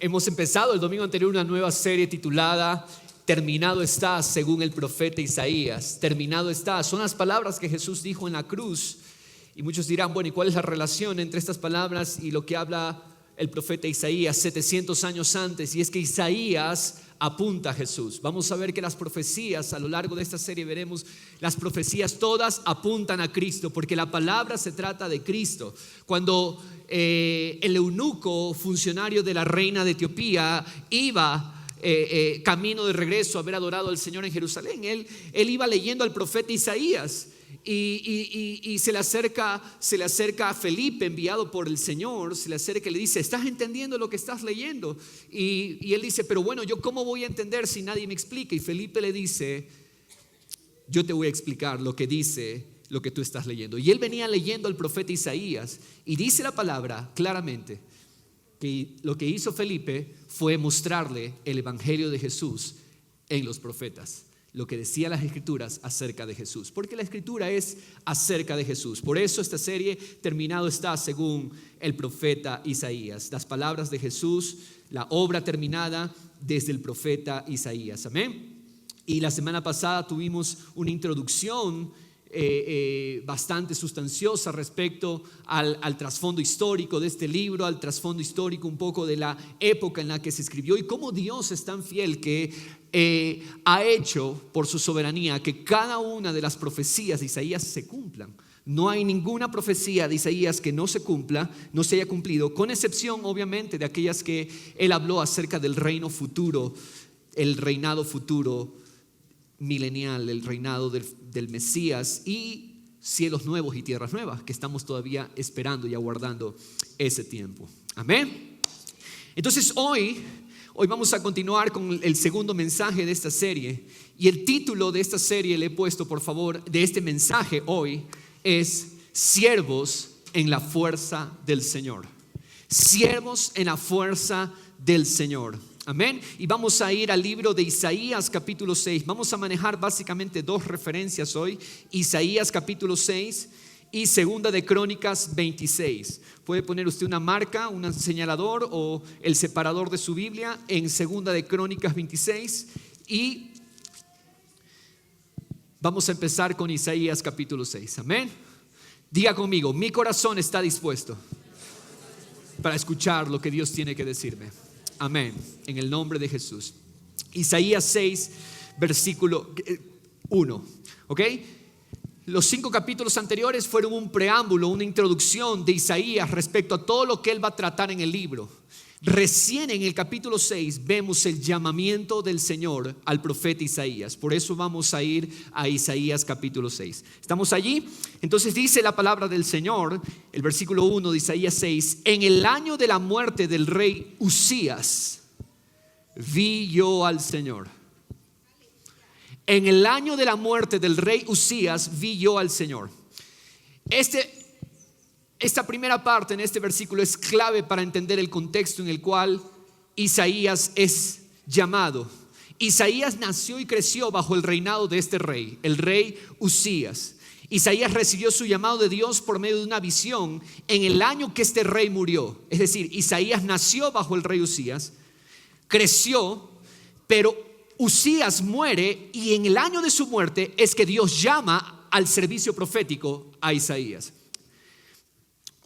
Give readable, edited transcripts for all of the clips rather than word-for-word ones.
Hemos empezado el domingo anterior una nueva serie titulada Terminado está, según el profeta Isaías. Terminado está, son las palabras que Jesús dijo en la cruz. Y muchos dirán, bueno, ¿y cuál es la relación entre estas palabras y lo que habla el profeta Isaías 700 años antes? Y es que Isaías apunta a Jesús. Vamos a ver que las profecías, a lo largo de esta serie veremos, las profecías todas apuntan a Cristo, porque la palabra se trata de Cristo. Cuando el eunuco, funcionario de la reina de Etiopía, iba camino de regreso a haber adorado al Señor en Jerusalén, él iba leyendo al profeta Isaías. Y se le acerca a Felipe, enviado por el Señor. Se le acerca y le dice: ¿estás entendiendo lo que estás leyendo? Y él dice: pero bueno, ¿yo cómo voy a entender si nadie me explica? Y Felipe le dice: yo te voy a explicar lo que dice lo que tú estás leyendo. Y él venía leyendo al profeta Isaías, y dice la palabra claramente que lo que hizo Felipe fue mostrarle el evangelio de Jesús en los profetas, lo que decía las escrituras acerca de Jesús, porque la escritura es acerca de Jesús. Por eso esta serie terminado está, según el profeta Isaías, las palabras de Jesús, la obra terminada desde el profeta Isaías. Amén. Y la semana pasada tuvimos una introducción bastante sustanciosa respecto al trasfondo histórico de este libro, al trasfondo histórico un poco de la época en la que se escribió y cómo Dios es tan fiel que ha hecho por su soberanía que cada una de las profecías de Isaías se cumplan. No hay ninguna profecía de Isaías que no se cumpla, no se haya cumplido, con excepción obviamente de aquellas que él habló acerca del reino futuro, el reinado futuro milenial, el reinado del Mesías y cielos nuevos y tierras nuevas, que estamos todavía esperando y aguardando ese tiempo. Amén. Entonces hoy vamos a continuar con el segundo mensaje de esta serie, y el título de esta serie le he puesto, por favor, de este mensaje hoy es Siervos en la fuerza del Señor. Siervos en la fuerza del Señor. Amén. Y vamos a ir al libro de Isaías capítulo 6. Vamos a manejar básicamente dos referencias hoy: Isaías capítulo 6 y segunda de Crónicas 26. Puede poner usted una marca, un señalador o el separador de su Biblia en segunda de Crónicas 26, y vamos a empezar con Isaías capítulo 6. Amén. Diga conmigo: mi corazón está dispuesto para escuchar lo que Dios tiene que decirme. Amén, en el nombre de Jesús. Isaías 6, versículo 1. ¿Ok? Los 5 capítulos anteriores fueron un preámbulo, una introducción de Isaías respecto a todo lo que él va a tratar en el libro. Recién en el capítulo 6 vemos el llamamiento del Señor al profeta Isaías. Por eso vamos a ir a Isaías capítulo 6. ¿Estamos allí? Entonces dice la palabra del Señor, el versículo 1 de Isaías 6: en el año de la muerte del rey Uzías, vi yo al Señor. En el año de la muerte del rey Uzías, vi yo al Señor. Esta primera parte en este versículo es clave para entender el contexto en el cual Isaías es llamado. Isaías nació y creció bajo el reinado de este rey, el rey Uzías. Isaías recibió su llamado de Dios por medio de una visión en el año que este rey murió. Es decir, Isaías nació bajo el rey Uzías, creció, pero Uzías muere, y en el año de su muerte es que Dios llama al servicio profético a Isaías.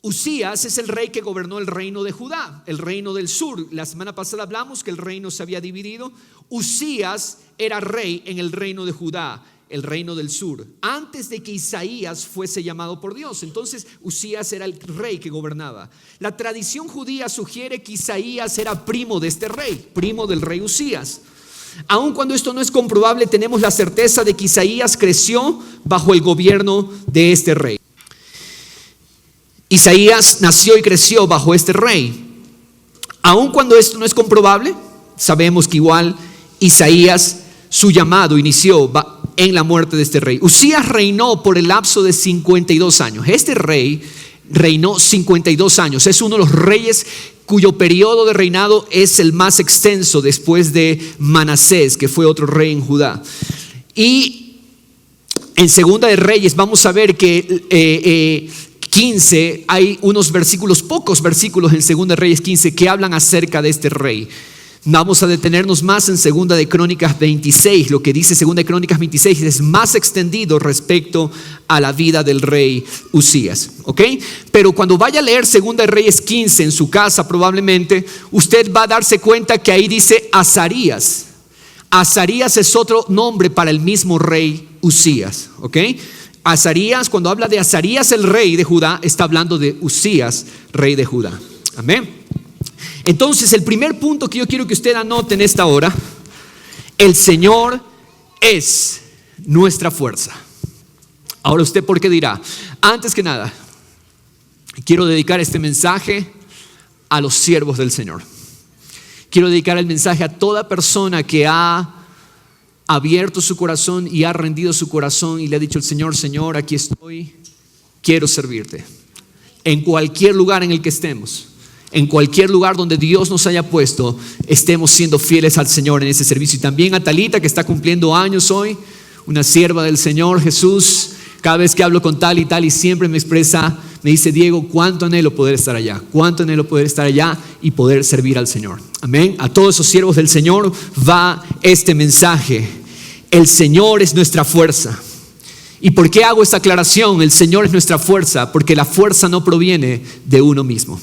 Uzías es el rey que gobernó el reino de Judá, el reino del sur. La semana pasada hablamos que el reino se había dividido. Uzías era rey en el reino de Judá, el reino del sur, antes de que Isaías fuese llamado por Dios. Entonces Uzías era el rey que gobernaba. La tradición judía sugiere que Isaías era primo de este rey, primo del rey Uzías. Aun cuando esto no es comprobable, tenemos la certeza de que Isaías creció bajo el gobierno de este rey. Isaías nació y creció bajo este rey. Aun cuando esto no es comprobable, sabemos que igual Isaías, su llamado inició en la muerte de este rey. Uzías reinó por el lapso de 52 años. Este rey reinó 52 años. Es uno de los reyes cuyo periodo de reinado es el más extenso después de Manasés, que fue otro rey en Judá. Y en segunda de Reyes vamos a ver que 15, hay unos versículos, pocos versículos en 2 de Reyes 15 que hablan acerca de este rey. Vamos a detenernos más en 2 de Crónicas 26. Lo que dice 2 de Crónicas 26 es más extendido respecto a la vida del rey Uzías, ¿ok? Pero cuando vaya a leer 2 de Reyes 15 en su casa, probablemente usted va a darse cuenta que ahí dice Azarías. Azarías es otro nombre para el mismo rey Uzías, ¿ok? Azarías, cuando habla de Azarías el rey de Judá, está hablando de Uzías, rey de Judá. Amén. Entonces, el primer punto que yo quiero que usted anote en esta hora: el Señor es nuestra fuerza. Ahora usted, ¿por qué dirá? Antes que nada, quiero dedicar este mensaje a los siervos del Señor. Quiero dedicar el mensaje a toda persona que ha abierto su corazón y ha rendido su corazón y le ha dicho al Señor: Señor, aquí estoy, quiero servirte. En cualquier lugar en el que estemos, en cualquier lugar donde Dios nos haya puesto, estemos siendo fieles al Señor en ese servicio. Y también a Talita, que está cumpliendo años hoy, una sierva del Señor Jesús. Cada vez que hablo con tal y siempre me expresa, me dice: Diego, cuánto anhelo poder estar allá, cuánto anhelo poder estar allá y poder servir al Señor. Amén. A todos esos siervos del Señor va este mensaje: el Señor es nuestra fuerza. ¿Y por qué hago esta aclaración? El Señor es nuestra fuerza, porque la fuerza no proviene de uno mismo.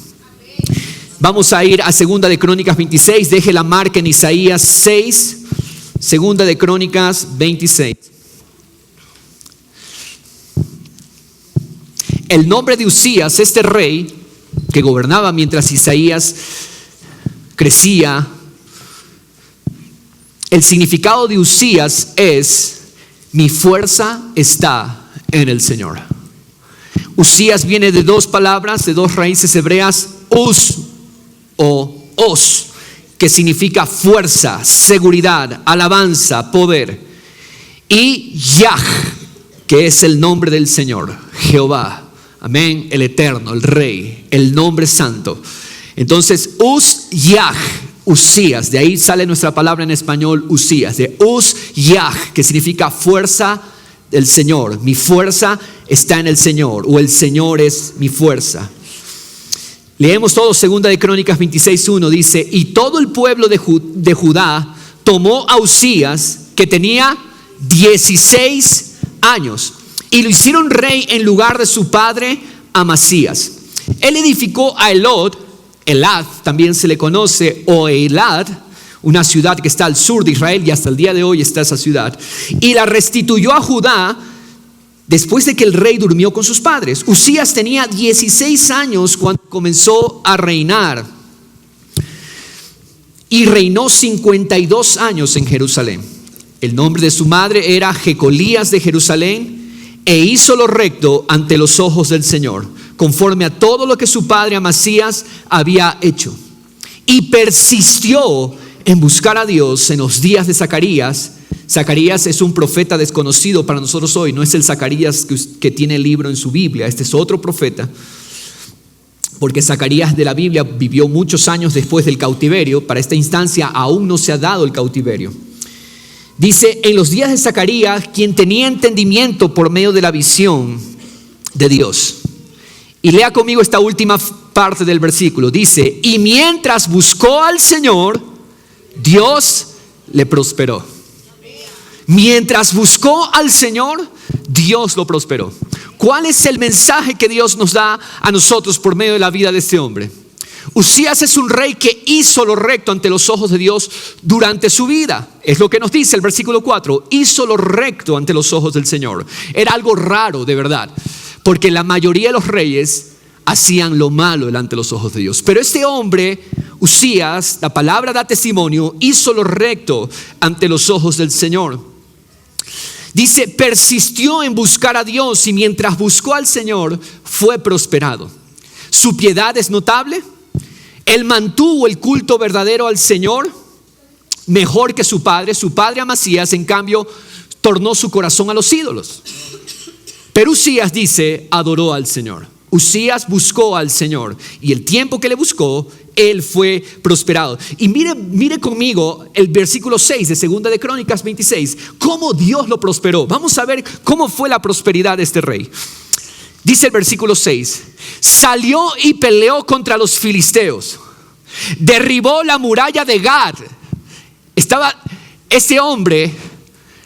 Vamos a ir a 2 de Crónicas 26. Deje la marca en Isaías 6. 2 de Crónicas 26. El nombre de Uzías, este rey que gobernaba mientras Isaías crecía, el significado de Uzías es: mi fuerza está en el Señor. Uzías viene de dos palabras, de dos raíces hebreas: uz o os, que significa fuerza, seguridad, alabanza, poder, y Yah, que es el nombre del Señor, Jehová. Amén, el eterno, el rey, el nombre santo. Entonces, Uz-Yah, Uzías, de ahí sale nuestra palabra en español Uzías, de Uz-Yah, que significa fuerza del Señor. Mi fuerza está en el Señor, o el Señor es mi fuerza. Leemos todo 2 de Crónicas 26:1, dice: y todo el pueblo de Judá tomó a Uzías, que tenía 16 años, y lo hicieron rey en lugar de su padre Amasías. Él edificó a Elad también se le conoce, o Elad, una ciudad que está al sur de Israel, y hasta el día de hoy está esa ciudad, y la restituyó a Judá después de que el rey durmió con sus padres. Uzías tenía 16 años cuando comenzó a reinar, y reinó 52 años en Jerusalén. El nombre de su madre era Jecolías de Jerusalén, e hizo lo recto ante los ojos del Señor, conforme a todo lo que su padre Amasías había hecho. Y persistió en buscar a Dios en los días de Zacarías. Zacarías es un profeta desconocido para nosotros hoy. No es el Zacarías que tiene el libro en su Biblia. Este es otro profeta, porque Zacarías de la Biblia vivió muchos años después del cautiverio. Para esta instancia aún no se ha dado el cautiverio. Dice: en los días de Zacarías, quien tenía entendimiento por medio de la visión de Dios. Y lea conmigo esta última parte del versículo. Dice: y mientras buscó al Señor, Dios le prosperó. Mientras buscó al Señor, Dios lo prosperó. ¿Cuál es el mensaje que Dios nos da a nosotros por medio de la vida de este hombre? Uzías es un rey que hizo lo recto ante los ojos de Dios durante su vida. Es lo que nos dice el versículo 4. Hizo lo recto ante los ojos del Señor. Era algo raro, de verdad, porque la mayoría de los reyes hacían lo malo delante de los ojos de Dios. Pero este hombre, Uzías, la palabra da testimonio, hizo lo recto ante los ojos del Señor. Dice: persistió en buscar a Dios, y mientras buscó al Señor fue prosperado. Su piedad es notable. Él mantuvo el culto verdadero al Señor mejor que su padre. Su padre Amasías, en cambio, tornó su corazón a los ídolos. Pero Uzías, dice, adoró al Señor. Uzías buscó al Señor, y el tiempo que le buscó, él fue prosperado. Y mire conmigo el versículo 6 de 2 de Crónicas 26, cómo Dios lo prosperó. Vamos a ver cómo fue la prosperidad de este rey. Dice el versículo 6, salió y peleó contra los filisteos, derribó la muralla de Gad. Estaba este hombre,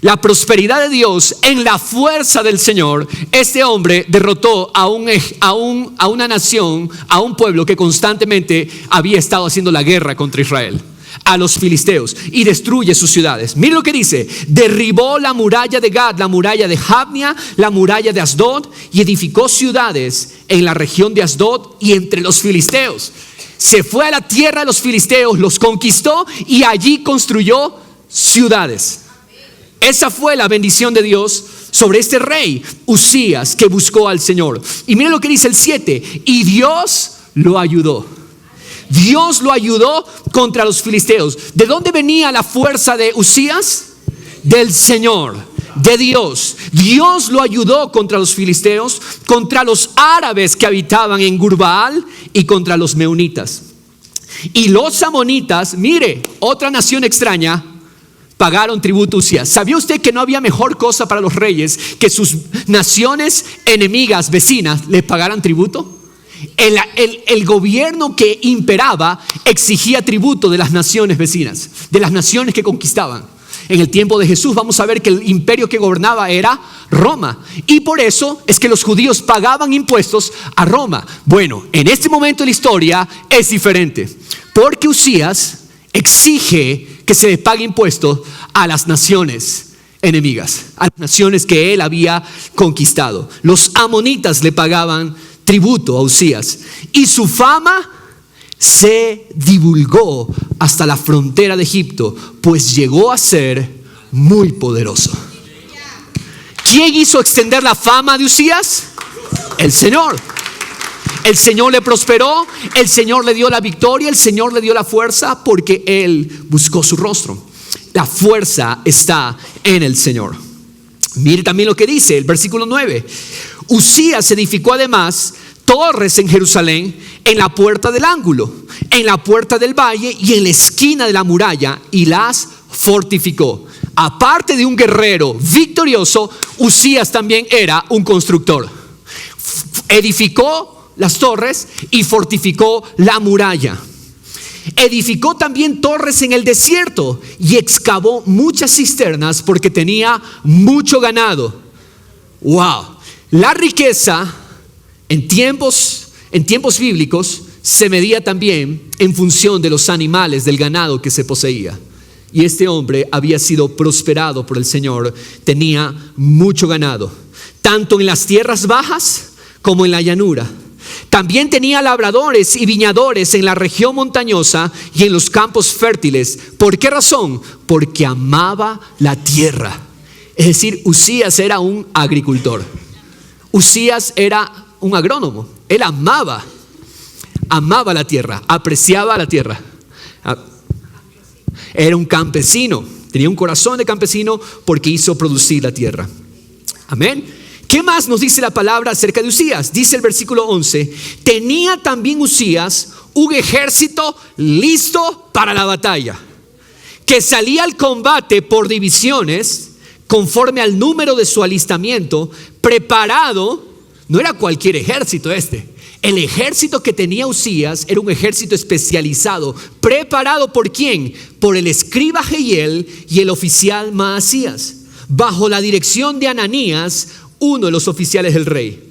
la prosperidad de Dios en la fuerza del Señor. Este hombre derrotó a una nación, a un pueblo que constantemente había estado haciendo la guerra contra Israel, a los filisteos, y destruye sus ciudades. Mire lo que dice: derribó la muralla de Gad, la muralla de Jabnia, la muralla de Asdod, y edificó ciudades en la región de Asdod y entre los filisteos. Se fue a la tierra de los filisteos, los conquistó y allí construyó ciudades. Esa fue la bendición de Dios sobre este rey Uzías, que buscó al Señor. Y mire lo que dice el 7: y Dios lo ayudó. Dios lo ayudó contra los filisteos. ¿De dónde venía la fuerza de Uzías? Del Señor, de Dios. Dios lo ayudó contra los filisteos, contra los árabes que habitaban en Gurbaal y contra los meunitas. Y los amonitas, mire, otra nación extraña, pagaron tributo a Uzías. ¿Sabía usted que no había mejor cosa para los reyes que sus naciones enemigas, vecinas, les pagaran tributo? El gobierno que imperaba exigía tributo de las naciones vecinas, de las naciones que conquistaban. En el tiempo de Jesús vamos a ver que el imperio que gobernaba era Roma, y por eso es que los judíos pagaban impuestos a Roma. Bueno, en este momento de la historia es diferente, porque Uzías exige que se le pague impuestos a las naciones enemigas, a las naciones que él había conquistado. Los amonitas le pagaban tributo a Uzías, y su fama se divulgó hasta la frontera de Egipto, pues llegó a ser muy poderoso. ¿Quién hizo extender la fama de Uzías? El Señor. El Señor le prosperó, el Señor le dio la victoria, el Señor le dio la fuerza, porque él buscó su rostro. La fuerza está en el Señor. Mire también lo que dice el versículo 9. Uzías edificó además torres en Jerusalén, en la puerta del ángulo, en la puerta del valle y en la esquina de la muralla, y las fortificó. Aparte de un guerrero victorioso, Uzías también era un constructor. Edificó las torres y fortificó la muralla. Edificó también torres en el desierto y excavó muchas cisternas porque tenía mucho ganado. Wow. La riqueza en tiempos bíblicos se medía también en función de los animales, del ganado que se poseía. Y este hombre había sido prosperado por el Señor, tenía mucho ganado, tanto en las tierras bajas como en la llanura. También tenía labradores y viñadores en la región montañosa y en los campos fértiles. ¿Por qué razón? Porque amaba la tierra. Es decir, Uzías era un agricultor. Uzías era un agrónomo. Él amaba la tierra, apreciaba la tierra. Era un campesino, tenía un corazón de campesino porque hizo producir la tierra. Amén. ¿Qué más nos dice la palabra acerca de Uzías? Dice el versículo 11: tenía también Uzías un ejército listo para la batalla, que salía al combate por divisiones, conforme al número de su alistamiento, preparado. No era cualquier ejército este. El ejército que tenía Uzías era un ejército especializado. ¿Preparado por quién? Por el escriba Jehiel y el oficial Maasías, bajo la dirección de Ananías, uno de los oficiales del rey.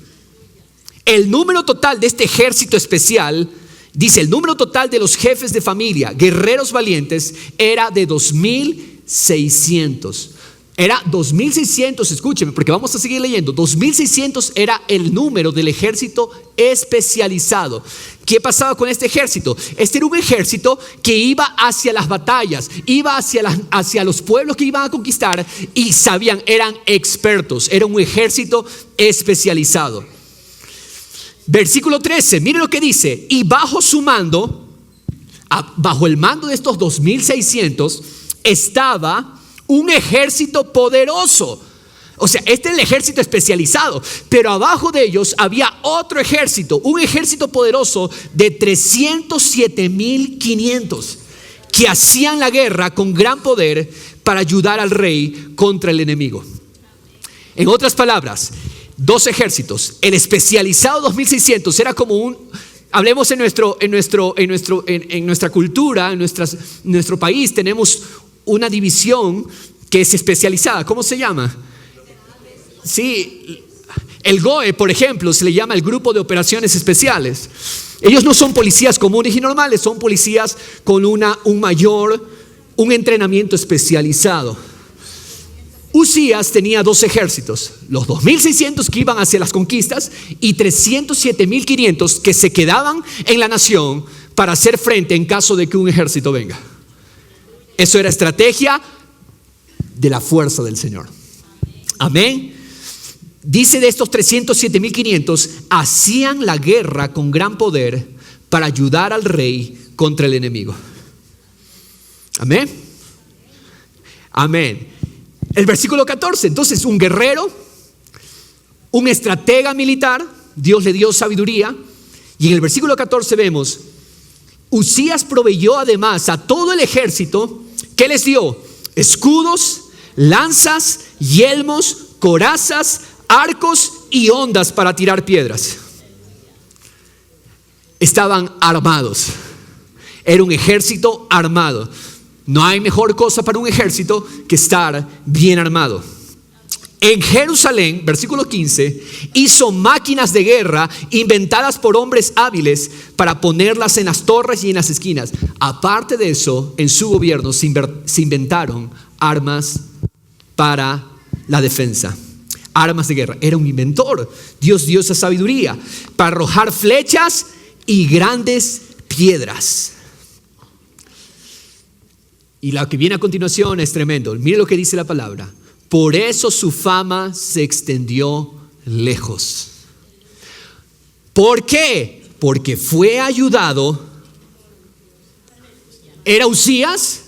El número total de este ejército especial, dice, el número total de los jefes de familia, guerreros valientes, era de 2,600. Era 2,600, escúcheme, porque vamos a seguir leyendo. 2,600 era el número del ejército especializado. ¿Qué pasaba con este ejército? Este era un ejército que iba hacia las batallas, iba hacia los pueblos que iban a conquistar, y sabían, eran expertos. Era un ejército especializado. Versículo 13, mire lo que dice: y bajo su mando, bajo el mando de estos 2,600, estaba un ejército poderoso. O sea, este es el ejército especializado, pero abajo de ellos había otro ejército, un ejército poderoso de 307,500 que hacían la guerra con gran poder para ayudar al rey contra el enemigo. En otras palabras, 2 ejércitos. El especializado 2600 era como hablemos en nuestra cultura, en nuestro país tenemos una división que es especializada. ¿Cómo se llama? Sí, el GOE, por ejemplo, se le llama el Grupo de Operaciones Especiales. Ellos no son policías comunes y normales, son policías con un entrenamiento especializado. Usías tenía 2 ejércitos, los 2600 que iban hacia las conquistas y 307,500 que se quedaban en la nación para hacer frente en caso de que un ejército venga. Eso era estrategia de la fuerza del Señor. Amén. Dice de estos 307,500 hacían la guerra con gran poder para ayudar al rey contra el enemigo. Amén. Amén. El versículo 14, entonces un guerrero, un estratega militar, Dios le dio sabiduría. Y en el versículo 14 vemos, Usías proveyó además a todo el ejército, ¿qué les dio? Escudos, lanzas, yelmos, corazas, arcos y hondas para tirar piedras. Estaban armados. Era un ejército armado. No hay mejor cosa para un ejército que estar bien armado. En Jerusalén, versículo 15, hizo máquinas de guerra inventadas por hombres hábiles para ponerlas en las torres y en las esquinas. Aparte de eso, en su gobierno se inventaron armas para la defensa. Armas de guerra. Era un inventor. Dios dio esa sabiduría para arrojar flechas y grandes piedras. Y lo que viene a continuación es tremendo. Mire lo que dice la palabra. Por eso su fama se extendió lejos. ¿Por qué? Porque fue ayudado. ¿Era Usías?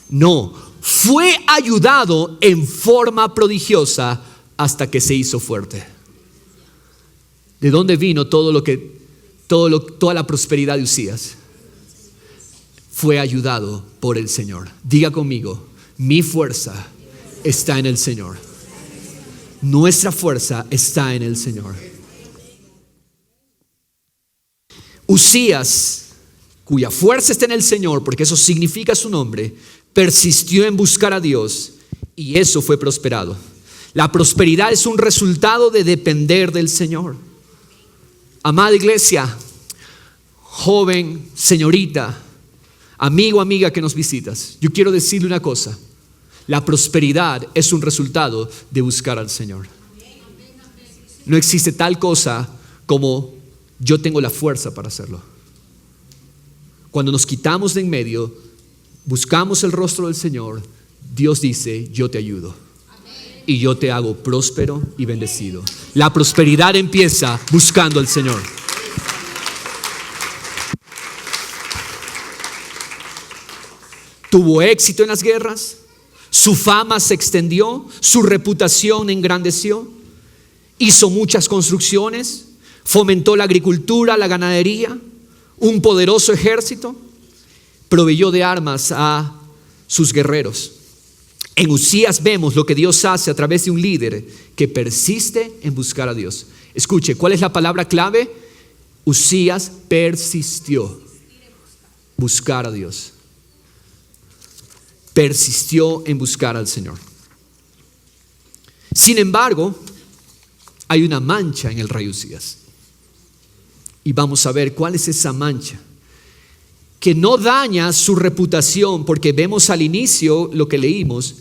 No. Fue ayudado en forma prodigiosa hasta que se hizo fuerte. ¿De dónde vino toda la prosperidad de Usías? Fue ayudado por el Señor. Diga conmigo, mi fuerza está en el Señor. Nuestra fuerza está en el Señor. Usías, cuya fuerza está en el Señor, porque eso significa su nombre, persistió en buscar a Dios y eso fue prosperado. La prosperidad es un resultado de depender del Señor. Amada iglesia, joven, señorita, amigo, amiga que nos visitas, yo quiero decirle una cosa. La prosperidad es un resultado de buscar al Señor. No existe tal cosa como yo tengo la fuerza para hacerlo. Cuando nos quitamos de en medio, buscamos el rostro del Señor, Dios dice, yo te ayudo. Y yo te hago próspero y bendecido. La prosperidad empieza buscando al Señor. Tuvo éxito en las guerras, su fama se extendió, su reputación engrandeció, hizo muchas construcciones, fomentó la agricultura, la ganadería, un poderoso ejército, proveyó de armas a sus guerreros. En Usías vemos lo que Dios hace a través de un líder que persiste en buscar a Dios. Escuche, ¿cuál es la palabra clave? Usías persistió. Buscar a Dios. Persistió en buscar al Señor. Sin embargo, hay una mancha en el rey Usías. Y vamos a ver cuál es esa mancha. Que no daña su reputación, porque vemos al inicio lo que leímos.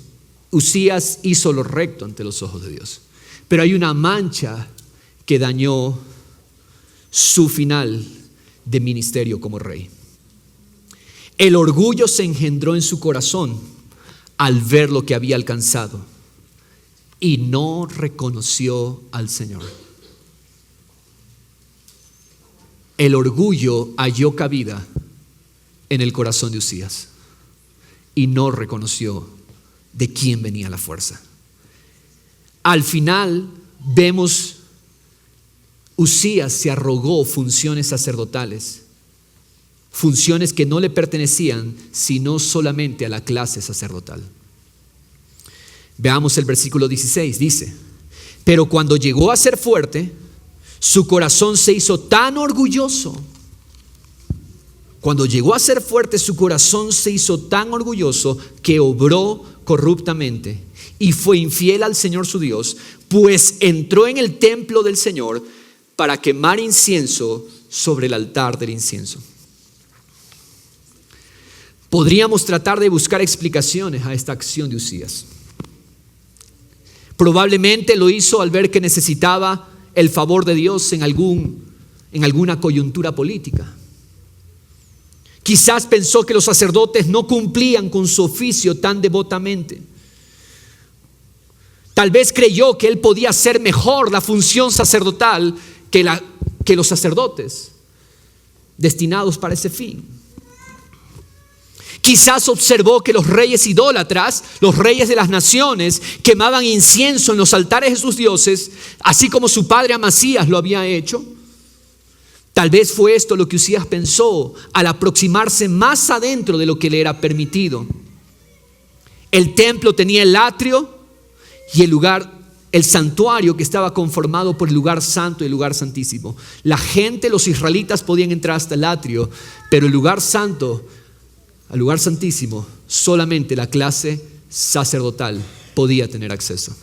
Usías hizo lo recto ante los ojos de Dios. Pero hay una mancha que dañó su final de ministerio como rey. El orgullo se engendró en su corazón al ver lo que había alcanzado y no reconoció al Señor. El orgullo halló cabida en el corazón de Usías y no reconoció de quién venía la fuerza. Al final vemos Usías se arrogó funciones sacerdotales, funciones que no le pertenecían sino solamente a la clase sacerdotal. Veamos el versículo 16, dice: Pero cuando llegó a ser fuerte, su corazón se hizo tan orgulloso. Cuando llegó a ser fuerte, su corazón se hizo tan orgulloso que obró corruptamente y fue infiel al Señor su Dios, pues entró en el templo del Señor para quemar incienso sobre el altar del incienso. Podríamos tratar de buscar explicaciones a esta acción de Uzías. Probablemente lo hizo al ver que necesitaba el favor de Dios en alguna coyuntura política. Quizás pensó que los sacerdotes no cumplían con su oficio tan devotamente. Tal vez creyó que él podía hacer mejor la función sacerdotal que los sacerdotes destinados para ese fin. Quizás observó que los reyes idólatras, los reyes de las naciones, quemaban incienso en los altares de sus dioses, así como su padre Amasías lo había hecho. Tal vez fue esto lo que Uzías pensó al aproximarse más adentro de lo que le era permitido. El templo tenía el atrio y el santuario, que estaba conformado por el lugar santo y el lugar santísimo. La gente, los israelitas, podían entrar hasta el atrio, pero el lugar santo, al lugar santísimo, solamente la clase sacerdotal podía tener acceso.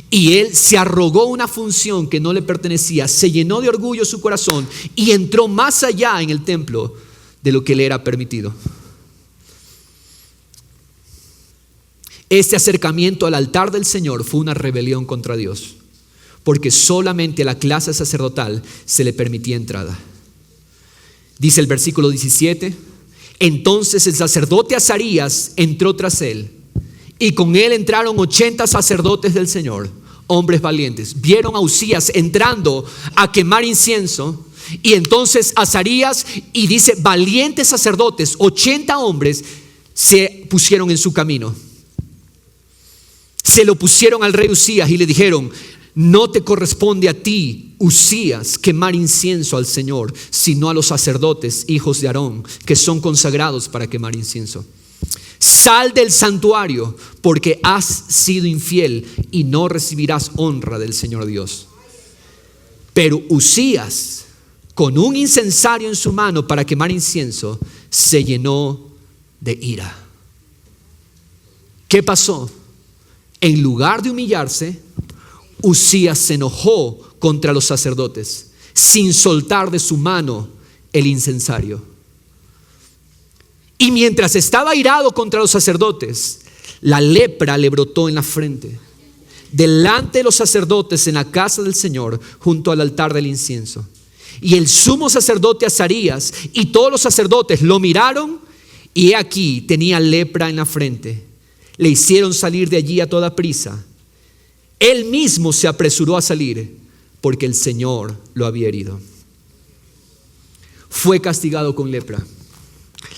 Y él se arrogó una función que no le pertenecía, se llenó de orgullo su corazón y entró más allá en el templo de lo que le era permitido. Este acercamiento al altar del Señor fue una rebelión contra Dios, porque solamente a la clase sacerdotal se le permitía entrada. Dice el versículo 17: entonces el sacerdote Azarías entró tras él, y con él entraron 80 sacerdotes del Señor, hombres valientes. Vieron a Uzías entrando a quemar incienso, y entonces Azarías, y dice valientes sacerdotes, 80 hombres, se pusieron en su camino. Se lo pusieron al rey Uzías y le dijeron: no te corresponde a ti, Uzías, quemar incienso al Señor, sino a los sacerdotes, hijos de Aarón, que son consagrados para quemar incienso. Sal del santuario, porque has sido infiel y no recibirás honra del Señor Dios. Pero Uzías, con un incensario en su mano para quemar incienso, se llenó de ira. ¿Qué pasó? En lugar de humillarse, Uzías se enojó contra los sacerdotes, sin soltar de su mano el incensario. Y mientras estaba airado contra los sacerdotes, la lepra le brotó en la frente, delante de los sacerdotes en la casa del Señor, junto al altar del incienso. Y el sumo sacerdote Azarías y todos los sacerdotes lo miraron, y he aquí tenía lepra en la frente. Le hicieron salir de allí a toda prisa. Él mismo se apresuró a salir, porque el Señor lo había herido. Fue castigado con lepra.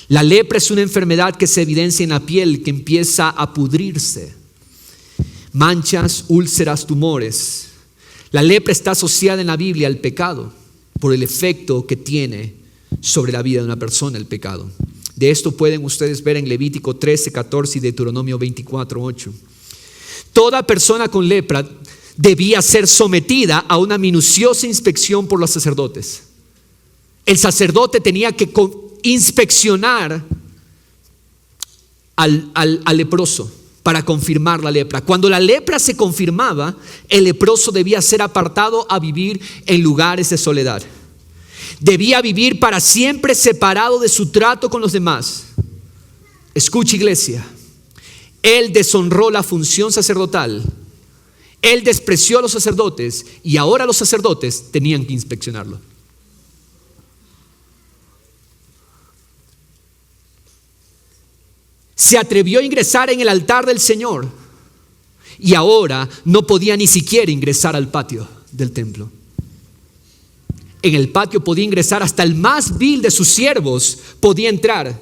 La lepra es una enfermedad que se evidencia en la piel, que empieza a pudrirse. Manchas, úlceras, tumores. La lepra está asociada en la Biblia al pecado, por el efecto que tiene sobre la vida de una persona el pecado. De esto pueden ustedes ver en Levítico 13, 14 y Deuteronomio 24, 8. Toda persona con lepra debía ser sometida a una minuciosa inspección por los sacerdotes. El sacerdote tenía que inspeccionar al leproso para confirmar la lepra. Cuando la lepra se confirmaba, el leproso debía ser apartado a vivir en lugares de soledad. Debía vivir para siempre separado de su trato con los demás. Escucha, iglesia, él deshonró la función sacerdotal, él despreció a los sacerdotes, y ahora los sacerdotes tenían que inspeccionarlo. Se atrevió a ingresar en el altar del Señor, y ahora no podía ni siquiera ingresar al patio del templo. En el patio podía ingresar hasta el más vil de sus siervos, podía entrar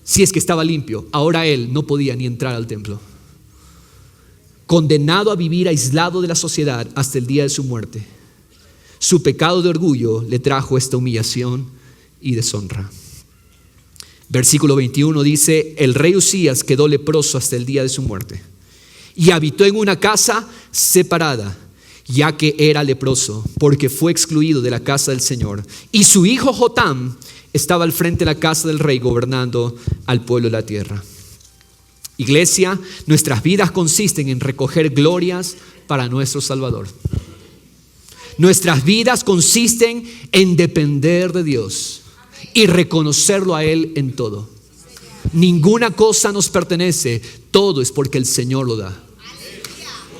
si es que estaba limpio. Ahora él no podía ni entrar al templo. Condenado a vivir aislado de la sociedad hasta el día de su muerte. Su pecado de orgullo le trajo esta humillación y deshonra. Versículo 21 dice: el rey Uzías quedó leproso hasta el día de su muerte, y habitó en una casa separada, ya que era leproso, porque fue excluido de la casa del Señor. Y su hijo Jotam estaba al frente de la casa del rey, gobernando al pueblo de la tierra. Iglesia, nuestras vidas consisten en recoger glorias para nuestro Salvador. Nuestras vidas consisten en depender de Dios y reconocerlo a Él en todo. Ninguna cosa nos pertenece, todo es porque el Señor lo da.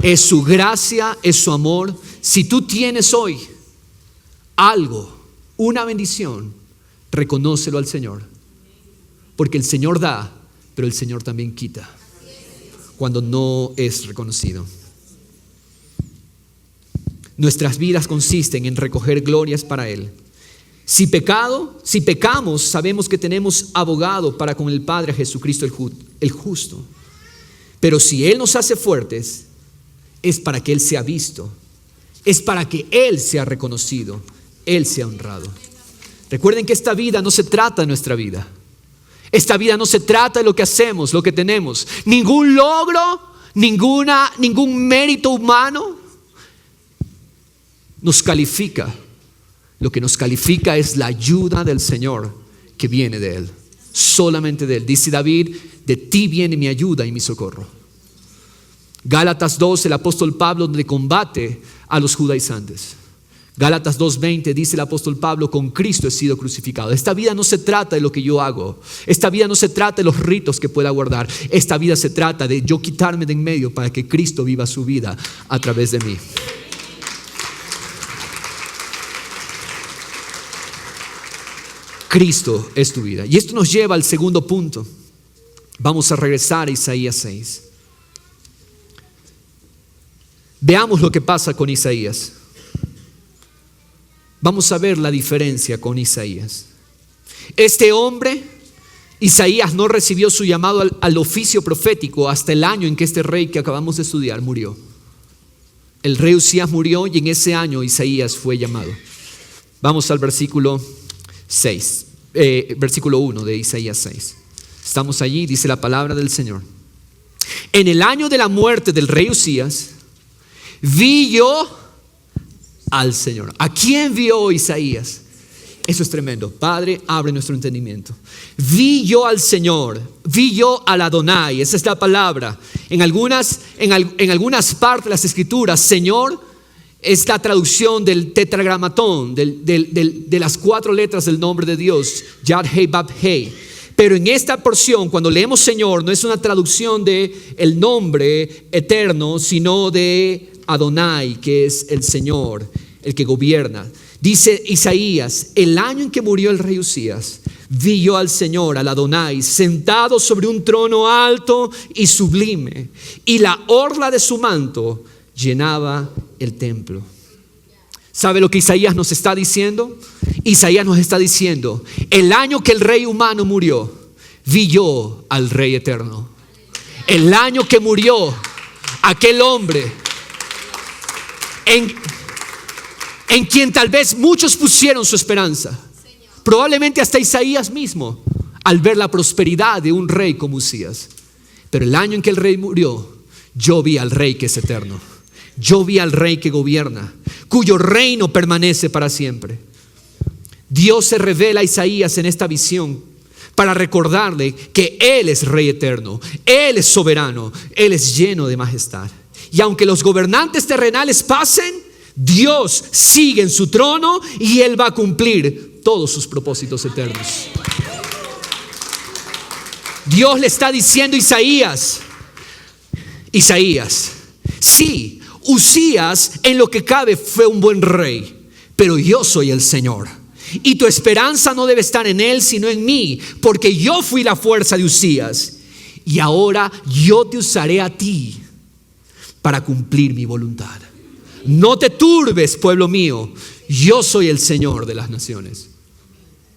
Es su gracia, es su amor. Si tú tienes hoy algo, una bendición, reconócelo al Señor. Porque el Señor da, pero el Señor también quita cuando no es reconocido. Nuestras vidas consisten en recoger glorias para Él. Si pecamos, sabemos que tenemos abogado para con el Padre, Jesucristo el justo. Pero si Él nos hace fuertes, es para que Él sea visto, es para que Él sea reconocido, Él sea honrado. Recuerden que esta vida no se trata de nuestra vida. Esta vida no se trata de lo que hacemos, lo que tenemos. Ningún logro, ningún mérito humano nos califica. Lo que nos califica es la ayuda del Señor que viene de Él. Solamente de Él. Dice David, de ti viene mi ayuda y mi socorro. Gálatas 2, el apóstol Pablo donde combate a los judaizantes. Gálatas 2:20 dice el apóstol Pablo, con Cristo he sido crucificado. Esta vida no se trata de lo que yo hago. Esta vida no se trata de los ritos que pueda guardar. Esta vida se trata de yo quitarme de en medio para que Cristo viva su vida a través de mí. Cristo es tu vida. Y esto nos lleva al segundo punto. Vamos a regresar a Isaías 6. Veamos lo que pasa con Isaías. Vamos a ver la diferencia con Isaías. Este hombre, Isaías, no recibió su llamado al oficio profético hasta el año en que este rey que acabamos de estudiar murió. El rey Usías murió y en ese año Isaías fue llamado. Vamos al versículo 1 de Isaías 6. Estamos allí, dice la palabra del Señor. En el año de la muerte del rey Usías, vi yo al Señor. ¿A quién vio Isaías? Eso es tremendo. Padre, abre nuestro entendimiento. Vi yo al Señor, vi yo al Adonai. Esa es la palabra. En algunas partes de las escrituras, Señor es la traducción del tetragramatón, de las 4 letras del nombre de Dios, Yad Hei Bab Hei. Pero en esta porción, cuando leemos Señor, no es una traducción de el nombre eterno, sino de Adonai, que es el Señor, el que gobierna. Dice Isaías, el año en que murió el rey Usías, vi yo al Señor, al Adonai, sentado sobre un trono alto y sublime, y la orla de su manto llenaba el templo. ¿Sabe lo que Isaías nos está diciendo? Isaías nos está diciendo, el año que el rey humano murió, vi yo al rey eterno. El año que murió aquel hombre en quien tal vez muchos pusieron su esperanza, probablemente hasta Isaías mismo, al ver la prosperidad de un rey como Usías. Pero el año en que el rey murió, yo vi al rey que es eterno. Yo vi al rey que gobierna, cuyo reino permanece para siempre. Dios se revela a Isaías en esta visión para recordarle que Él es rey eterno, Él es soberano, Él es lleno de majestad. Y aunque los gobernantes terrenales pasen, Dios sigue en su trono y Él va a cumplir todos sus propósitos eternos. Dios le está diciendo a Isaías, sí, Usías en lo que cabe fue un buen rey, pero yo soy el Señor. Y tu esperanza no debe estar en él, sino en mí, porque yo fui la fuerza de Usías. Y ahora yo te usaré a ti para cumplir mi voluntad. No te turbes, pueblo mío, yo soy el Señor de las naciones.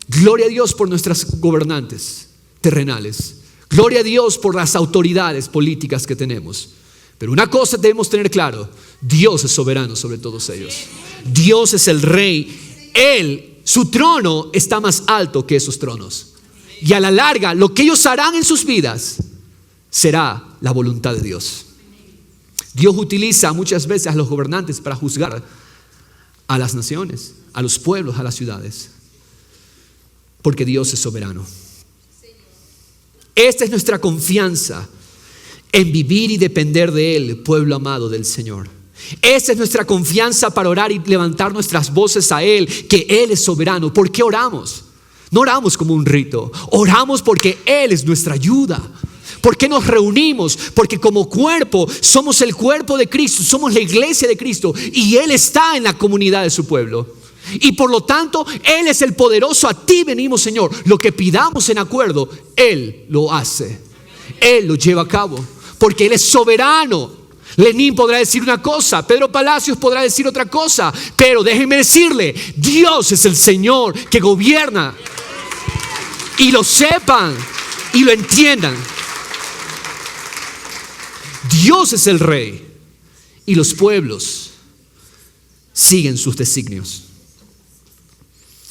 Gloria a Dios por nuestras gobernantes terrenales. Gloria a Dios por las autoridades políticas que tenemos. Pero una cosa debemos tener claro, Dios es soberano sobre todos ellos. Dios es el rey. Él, su trono está más alto que esos tronos. Y a la larga, lo que ellos harán en sus vidas será la voluntad de Dios. Dios utiliza muchas veces a los gobernantes para juzgar a las naciones, a los pueblos, a las ciudades, porque Dios es soberano. Esta es nuestra confianza en vivir y depender de Él, pueblo amado del Señor. Esta es nuestra confianza para orar y levantar nuestras voces a Él, que Él es soberano. ¿Por qué oramos? No oramos como un rito, oramos porque Él es nuestra ayuda. ¿Por qué nos reunimos? Porque como cuerpo somos el cuerpo de Cristo, somos la iglesia de Cristo y Él está en la comunidad de su pueblo. Y por lo tanto, Él es el poderoso. A ti venimos, Señor. Lo que pidamos en acuerdo, Él lo hace. Él lo lleva a cabo, porque Él es soberano. Lenín podrá decir una cosa, Pedro Palacios podrá decir otra cosa, pero déjenme decirle, Dios es el Señor que gobierna. Y lo sepan y lo entiendan. Dios es el Rey y los pueblos siguen sus designios.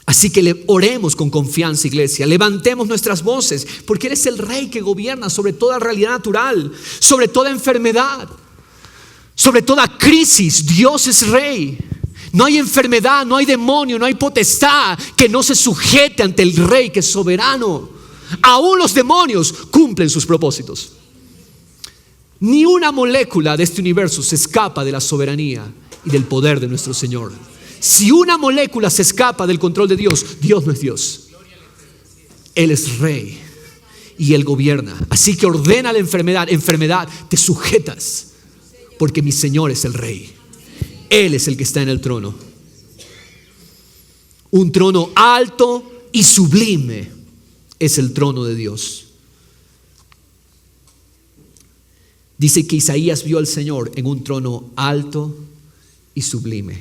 Así que oremos con confianza, iglesia. Levantemos nuestras voces, porque Él es el Rey que gobierna sobre toda realidad natural, sobre toda enfermedad, sobre toda crisis. Dios es Rey. No hay enfermedad, no hay demonio, no hay potestad que no se sujete ante el Rey que es soberano. Aún los demonios cumplen sus propósitos. Ni una molécula de este universo se escapa de la soberanía y del poder de nuestro Señor. Si una molécula se escapa del control de Dios, Dios no es Dios. Él es Rey y Él gobierna. Así que ordena la enfermedad. Enfermedad, te sujetas, porque mi Señor es el Rey. Él es el que está en el trono. Un trono alto y sublime es el trono de Dios. Dice que Isaías vio al Señor en un trono alto y sublime.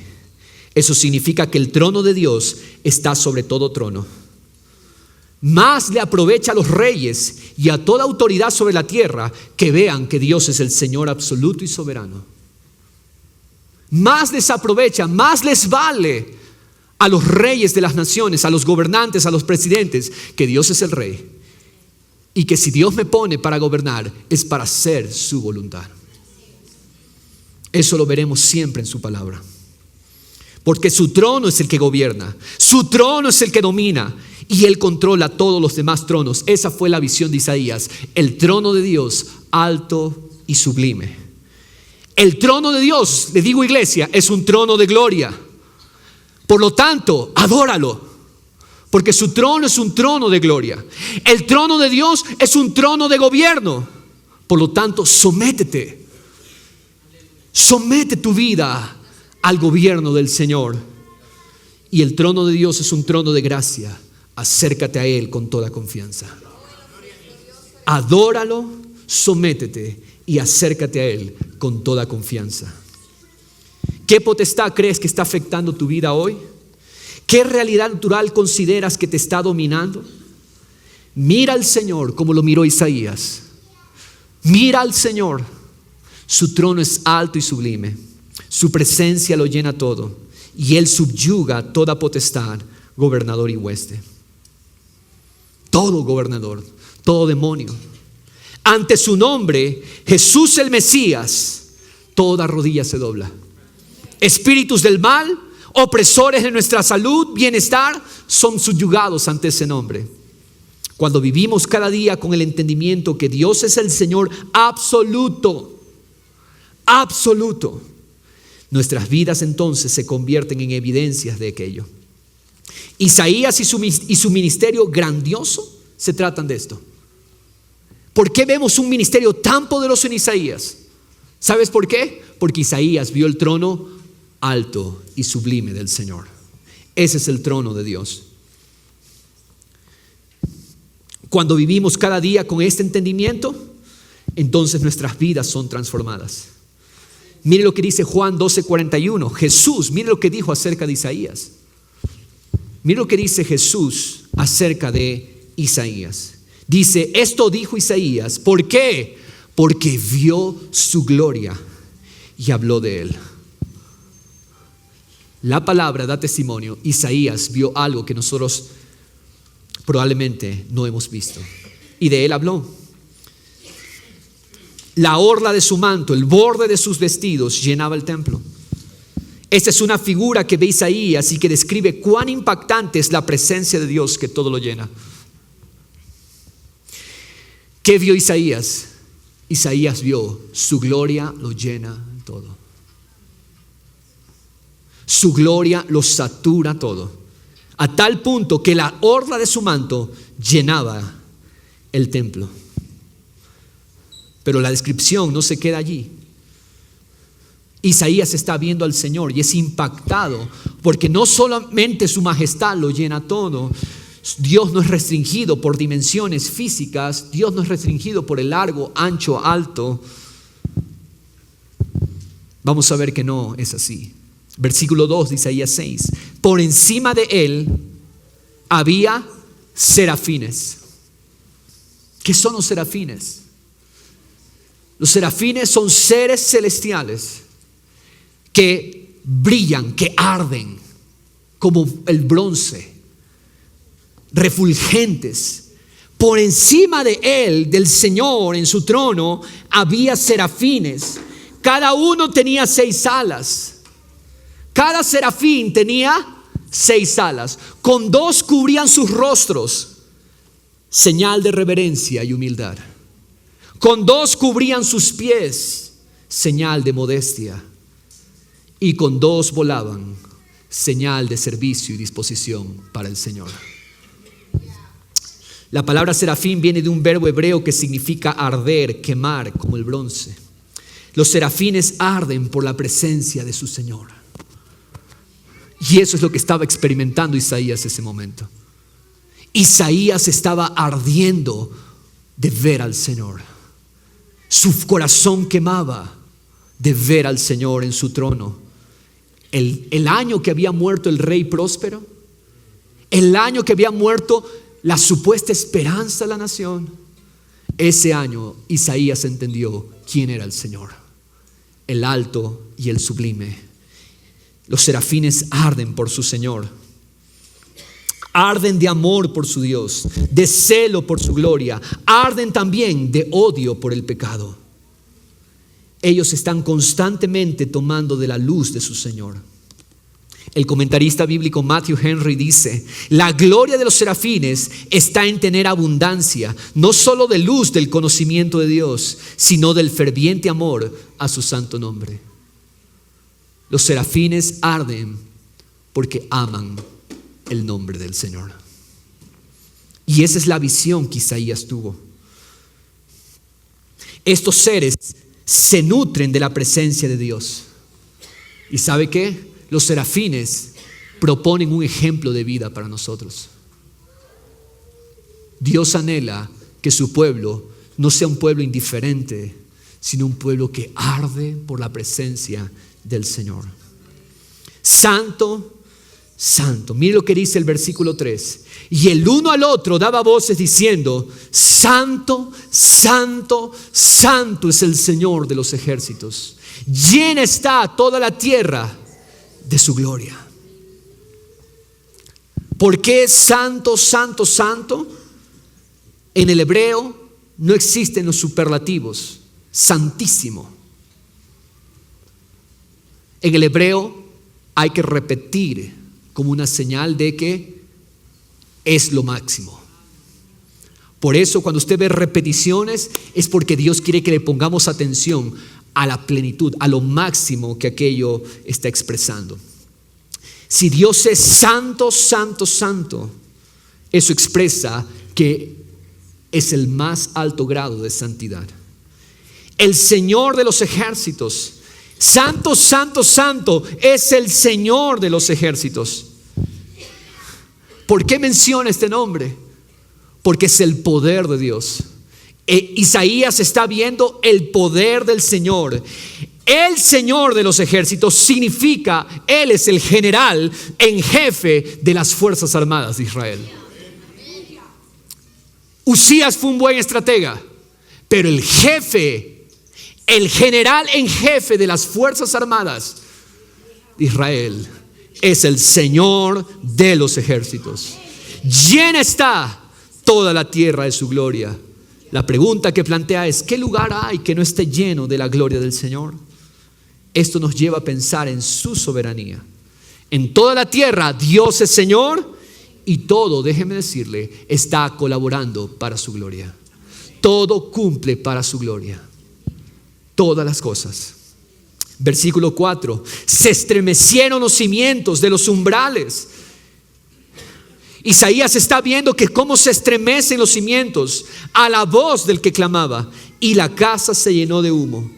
Eso significa que el trono de Dios está sobre todo trono. Más le aprovecha a los reyes y a toda autoridad sobre la tierra que vean que Dios es el Señor absoluto y soberano. Más les aprovecha, más les vale a los reyes de las naciones, a los gobernantes, a los presidentes, que Dios es el Rey. Y que si Dios me pone para gobernar, es para hacer su voluntad. Eso lo veremos siempre en su palabra. Porque su trono es el que gobierna, su trono es el que domina, y Él controla todos los demás tronos. Esa fue la visión de Isaías. El trono de Dios, alto y sublime. El trono de Dios, le digo iglesia, es un trono de gloria. Por lo tanto, adóralo. Porque su trono es un trono de gloria. El trono de Dios es un trono de gobierno. Por lo tanto, sométete. Somete tu vida al gobierno del Señor. Y el trono de Dios es un trono de gracia. Acércate a Él con toda confianza. Adóralo, sométete y acércate a Él con toda confianza. ¿Qué potestad crees que está afectando tu vida hoy? ¿Qué realidad natural consideras que te está dominando? Mira al Señor como lo miró Isaías. Mira al Señor. Su trono es alto y sublime. Su presencia lo llena todo. Y Él subyuga toda potestad, gobernador y hueste. Todo gobernador, todo demonio. Ante su nombre, Jesús el Mesías, toda rodilla se dobla. Espíritus del mal, opresores de nuestra salud, bienestar, son subyugados ante ese nombre. Cuando vivimos cada día con el entendimiento que Dios es el Señor absoluto, absoluto, nuestras vidas entonces se convierten en evidencias de aquello. Isaías y su ministerio grandioso se tratan de esto. ¿Por qué vemos un ministerio tan poderoso en Isaías? ¿Sabes por qué? Porque Isaías vio el trono alto y sublime del Señor. Ese es el trono de Dios. Cuando vivimos cada día con este entendimiento, entonces nuestras vidas son transformadas. Mire lo que dice Juan 12:41. Jesús, mire lo que dijo acerca de Isaías. Mire lo que dice Jesús acerca de Isaías. Dice, esto dijo Isaías. ¿Por qué? Porque vio su gloria y habló de él. La palabra da testimonio. Isaías vio algo que nosotros probablemente no hemos visto. Y de él habló. la orla de su manto, el borde de sus vestidos llenaba el templo. Esta es una figura que ve Isaías y que describe cuán impactante es la presencia de Dios que todo lo llena. ¿Qué vio Isaías? Isaías vio su gloria lo llena todo. Su gloria lo satura todo, a tal punto que la orla de su manto llenaba el templo. Pero la descripción no se queda allí. Isaías está viendo al Señor y es impactado porque no solamente su majestad lo llena todo. Dios no es restringido por dimensiones físicas. Dios no es restringido por el largo, ancho, alto. Vamos a ver que no es así. Versículo 2 de Isaías 6. Por encima de él había serafines. ¿Qué son los serafines? Los serafines son seres celestiales que brillan, que arden como el bronce, refulgentes. Por encima de él, del Señor, en su trono, había serafines. Cada uno tenía 6 alas. Cada serafín tenía 6 alas. Con 2 cubrían sus rostros, señal de reverencia y humildad. Con 2 cubrían sus pies, señal de modestia. Y con 2 volaban, señal de servicio y disposición para el Señor. La palabra serafín viene de un verbo hebreo que significa arder, quemar, como el bronce. Los serafines arden por la presencia de su Señor. Y eso es lo que estaba experimentando Isaías ese momento. Isaías estaba ardiendo de ver al Señor. Su corazón quemaba de ver al Señor en su trono. El año que había muerto el rey próspero, el año que había muerto la supuesta esperanza de la nación, ese año Isaías entendió quién era el Señor, el alto y el sublime. Los serafines arden por su Señor, arden de amor por su Dios, de celo por su gloria, arden también de odio por el pecado. Ellos están constantemente tomando de la luz de su Señor. El comentarista bíblico Matthew Henry dice: la gloria de los serafines está en tener abundancia, no solo de luz del conocimiento de Dios, sino del ferviente amor a su santo nombre. Los serafines arden porque aman el nombre del Señor. Y esa es la visión que Isaías tuvo. Estos seres se nutren de la presencia de Dios. ¿Y sabe qué? Los serafines proponen un ejemplo de vida para nosotros. Dios anhela que su pueblo no sea un pueblo indiferente, sino un pueblo que arde por la presencia del Señor. Santo, santo. Mire lo que dice el versículo 3. Y el uno al otro daba voces diciendo: santo, santo, santo es el Señor de los ejércitos. Llena está toda la tierra de su gloria. ¿Por qué santo, santo, santo? En el hebreo no existen los superlativos. Santísimo. En el hebreo hay que repetir como una señal de que es lo máximo. Por eso cuando usted ve repeticiones es porque Dios quiere que le pongamos atención a la plenitud, a lo máximo que aquello está expresando. Si Dios es santo, santo, santo, eso expresa que es el más alto grado de santidad. El Señor de los ejércitos, santo, santo, santo, es el Señor de los ejércitos. ¿Por qué menciona este nombre? Porque es el poder de Dios. Isaías está viendo el poder del Señor. El Señor de los ejércitos significa, Él es el general en jefe de las fuerzas armadas de Israel. Usías fue un buen estratega, pero el jefe, el general en jefe de las fuerzas armadas de Israel es el Señor de los ejércitos. Llena está toda la tierra de su gloria. La pregunta que plantea es: ¿qué lugar hay que no esté lleno de la gloria del Señor? Esto nos lleva a pensar en su soberanía. En toda la tierra Dios es Señor y todo, déjeme decirle, está colaborando para su gloria. Todo cumple para su gloria. Todas las cosas. Versículo 4: se estremecieron los cimientos de los umbrales. Isaías está viendo que cómo se estremecen los cimientos a la voz del que clamaba, y la casa se llenó de humo.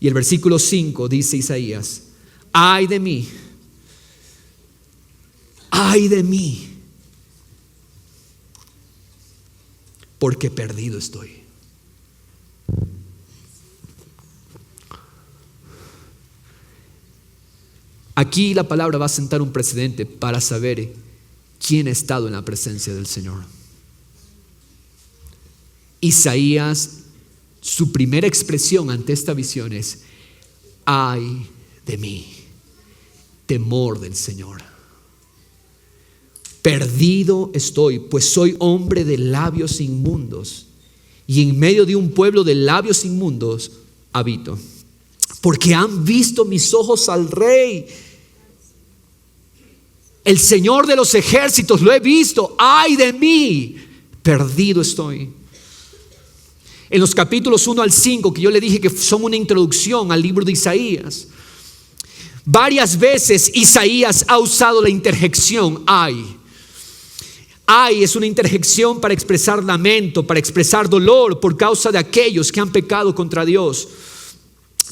Y el versículo 5 dice Isaías: ay de mí, porque perdido estoy. Aquí la palabra va a sentar un precedente para saber quién ha estado en la presencia del Señor. Isaías, su primera expresión ante esta visión es: ay de mí, temor del Señor. Perdido estoy, pues soy hombre de labios inmundos, y en medio de un pueblo de labios inmundos habito. Porque han visto mis ojos al Rey, el Señor de los ejércitos, lo he visto. Ay de mí, perdido estoy. En los capítulos 1 al 5, que yo le dije que son una introducción al libro de Isaías, varias veces Isaías ha usado la interjección ay. Ay es una interjección para expresar lamento, para expresar dolor por causa de aquellos que han pecado contra Dios.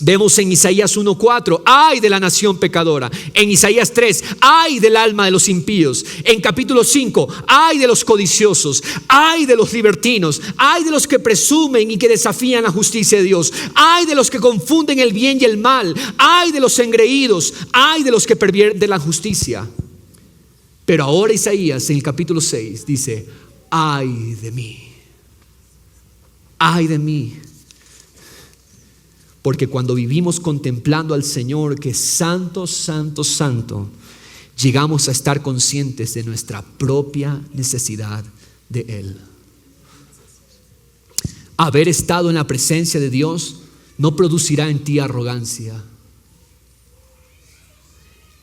Vemos en Isaías 1:4, ay de la nación pecadora. En Isaías 3, ay del alma de los impíos. En capítulo 5, ay de los codiciosos, ay de los libertinos, ay de los que presumen y que desafían la justicia de Dios, ay de los que confunden el bien y el mal, ay de los engreídos, ay de los que pervierten la justicia. Pero ahora Isaías en el capítulo 6 dice: ay de mí, ay de mí. Porque cuando vivimos contemplando al Señor, que es santo, santo, santo, llegamos a estar conscientes de nuestra propia necesidad de Él. Haber estado en la presencia de Dios no producirá en ti arrogancia.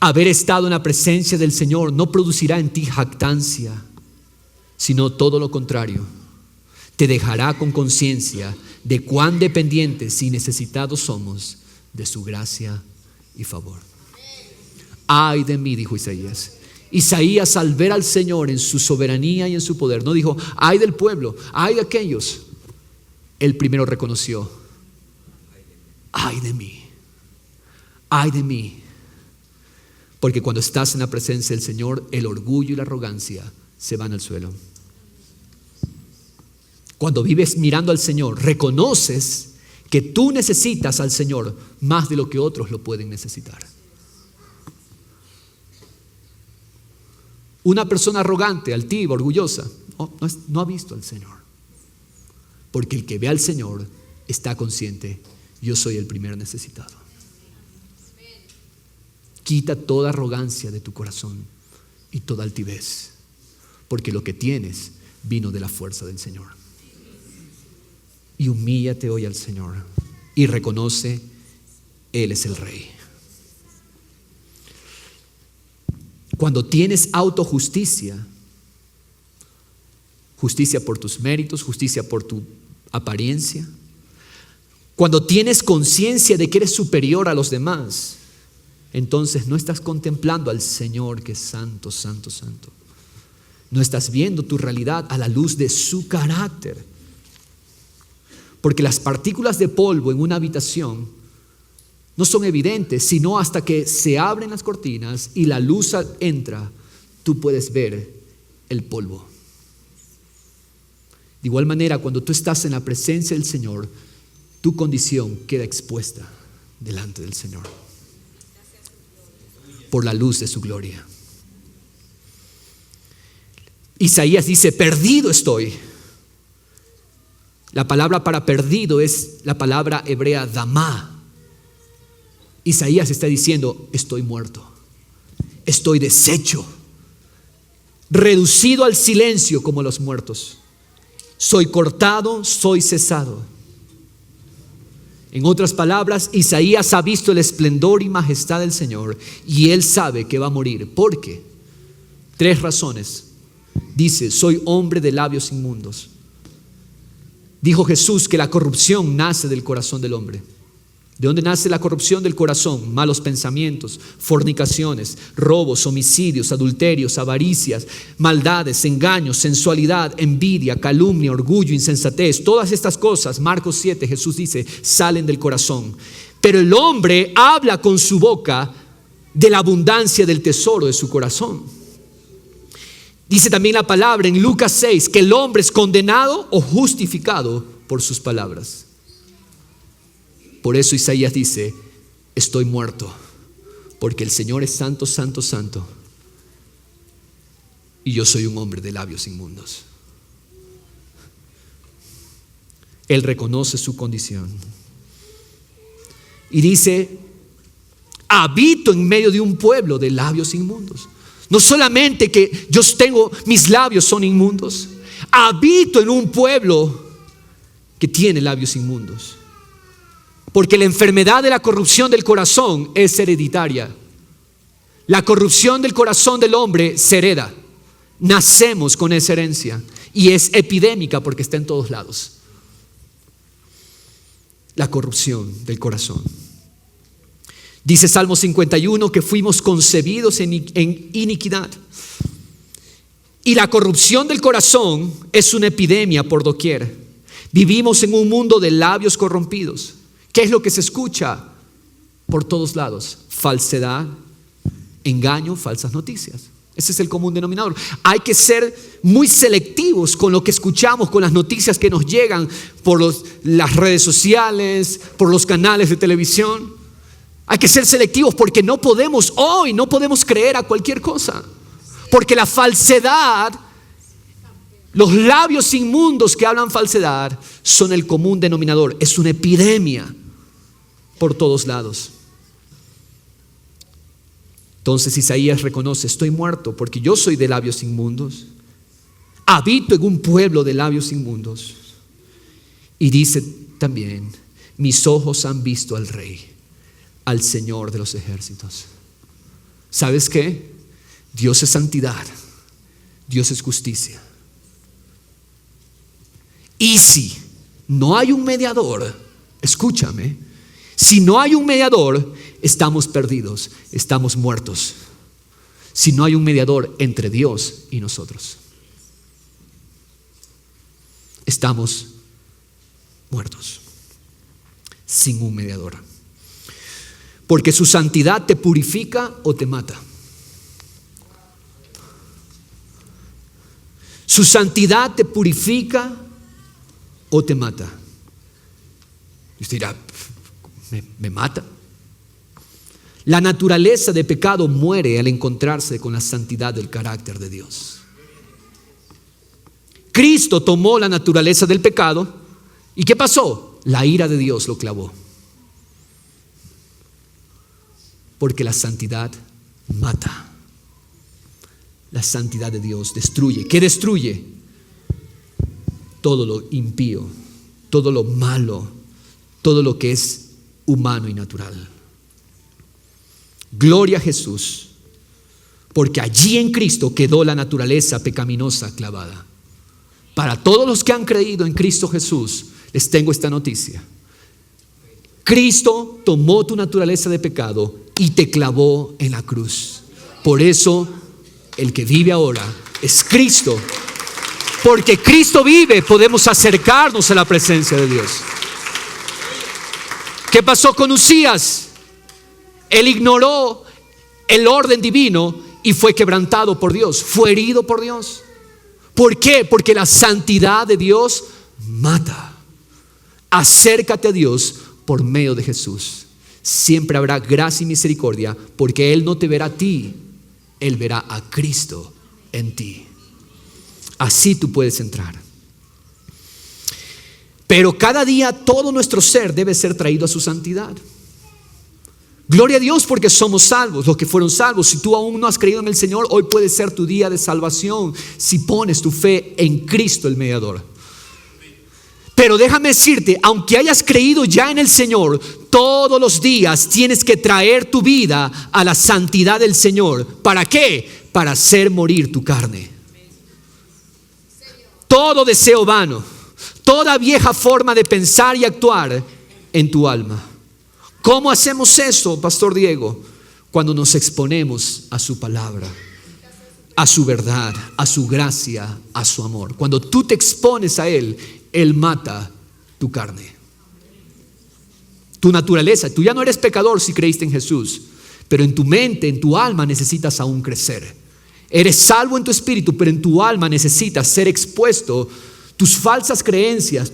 Haber estado en la presencia del Señor no producirá en ti jactancia, sino todo lo contrario. Te dejará con conciencia de cuán dependientes y necesitados somos de su gracia y favor. Ay de mí, dijo Isaías. Isaías, al ver al Señor en su soberanía y en su poder, no dijo: ay del pueblo, ay de aquellos. Él primero reconoció: ay de mí, ay de mí. Porque cuando estás en la presencia del Señor, el orgullo y la arrogancia se van al suelo. Cuando vives mirando al Señor, reconoces que tú necesitas al Señor más de lo que otros lo pueden necesitar. Una persona arrogante, altiva, orgullosa, no ha visto al Señor. Porque el que ve al Señor está consciente: yo soy el primer necesitado. Quita toda arrogancia de tu corazón y toda altivez, porque lo que tienes vino de la fuerza del Señor. Y humíllate hoy al Señor y reconoce: Él es el Rey. Cuando tienes autojusticia, justicia por tus méritos, justicia por tu apariencia, cuando tienes conciencia de que eres superior a los demás, entonces no estás contemplando al Señor que es santo, santo, santo. No estás viendo tu realidad a la luz de su carácter. Porque las partículas de polvo en una habitación no son evidentes, sino hasta que se abren las cortinas y la luz entra, tú puedes ver el polvo. De igual manera, cuando tú estás en la presencia del Señor, tu condición queda expuesta delante del Señor por la luz de su gloria. Isaías dice: perdido estoy. La palabra para perdido es la palabra hebrea damá. Isaías está diciendo: estoy muerto, estoy deshecho, reducido al silencio como los muertos. Soy cortado, soy cesado. En otras palabras, Isaías ha visto el esplendor y majestad del Señor y él sabe que va a morir. ¿Por qué? 3 razones. Dice, soy hombre de labios inmundos. Dijo Jesús que la corrupción nace del corazón del hombre. ¿De dónde nace la corrupción del corazón? Malos pensamientos, fornicaciones, robos, homicidios, adulterios, avaricias, maldades, engaños, sensualidad, envidia, calumnia, orgullo, insensatez. Todas estas cosas, Marcos 7, Jesús dice, salen del corazón. Pero el hombre habla con su boca de la abundancia del tesoro de su corazón. Dice también la palabra en Lucas 6 que el hombre es condenado o justificado por sus palabras. Por eso Isaías dice, estoy muerto, porque el Señor es santo, santo, santo, y yo soy un hombre de labios inmundos. Él reconoce su condición y dice, habito en medio de un pueblo de labios inmundos. No solamente que yo tengo, mis labios son inmundos, habito en un pueblo que tiene labios inmundos. Porque la enfermedad de la corrupción del corazón es hereditaria. La corrupción del corazón del hombre se hereda. Nacemos con esa herencia y es epidémica porque está en todos lados. La corrupción del corazón. Dice Salmo 51 que fuimos concebidos en iniquidad. Y la corrupción del corazón es una epidemia por doquier. Vivimos en un mundo de labios corrompidos. ¿Qué es lo que se escucha por todos lados? Falsedad, engaño, falsas noticias. Ese es el común denominador. Hay que ser muy selectivos con lo que escuchamos, con las noticias que nos llegan por las redes sociales, por los canales de televisión. Hay que ser selectivos porque no podemos creer a cualquier cosa. Porque la falsedad, los labios inmundos que hablan falsedad son el común denominador. Es una epidemia por todos lados. Entonces Isaías reconoce, estoy muerto porque yo soy de labios inmundos. Habito en un pueblo de labios inmundos. Y dice también, mis ojos han visto al Rey, al Señor de los ejércitos. ¿Sabes qué? Dios es santidad, Dios es justicia. Y si no hay un mediador, escúchame, si no hay un mediador, estamos perdidos, estamos muertos. Si no hay un mediador entre Dios y nosotros, estamos muertos, sin un mediador. Porque su santidad te purifica o te mata. Su santidad te purifica o te mata. Y usted dirá, ¿me mata? La naturaleza de pecado muere al encontrarse con la santidad del carácter de Dios. Cristo tomó la naturaleza del pecado ¿y qué pasó? La ira de Dios lo clavó. Porque la santidad mata. La santidad de Dios destruye. ¿Qué destruye? Todo lo impío, todo lo malo, todo lo que es humano y natural. Gloria a Jesús, porque allí en Cristo quedó la naturaleza pecaminosa clavada. Para todos los que han creído en Cristo Jesús, les tengo esta noticia. Cristo tomó tu naturaleza de pecado y te clavó en la cruz. Por eso el que vive ahora es Cristo. Porque Cristo vive, podemos acercarnos a la presencia de Dios. ¿Qué pasó con Uzías? Él ignoró el orden divino y fue quebrantado por Dios, fue herido por Dios. ¿Por qué? Porque la santidad de Dios mata. Acércate a Dios por medio de Jesús. Siempre habrá gracia y misericordia, porque Él no te verá a ti, Él verá a Cristo en ti. Así tú puedes entrar. Pero cada día todo nuestro ser debe ser traído a su santidad. Gloria a Dios porque somos salvos, los que fueron salvos. Si tú aún no has creído en el Señor, hoy puede ser tu día de salvación si pones tu fe en Cristo el mediador. Pero déjame decirte, aunque hayas creído ya en el Señor, todos los días tienes que traer tu vida a la santidad del Señor. ¿Para qué? Para hacer morir tu carne. Todo deseo vano, toda vieja forma de pensar y actuar en tu alma. ¿Cómo hacemos eso, Pastor Diego? Cuando nos exponemos a su palabra, a su verdad, a su gracia, a su amor. Cuando tú te expones a Él, Él mata tu carne, tu naturaleza. Tú ya no eres pecador si creíste en Jesús, pero en tu mente, en tu alma necesitas aún crecer. Eres salvo en tu espíritu, pero en tu alma necesitas ser expuesto. Tus falsas creencias,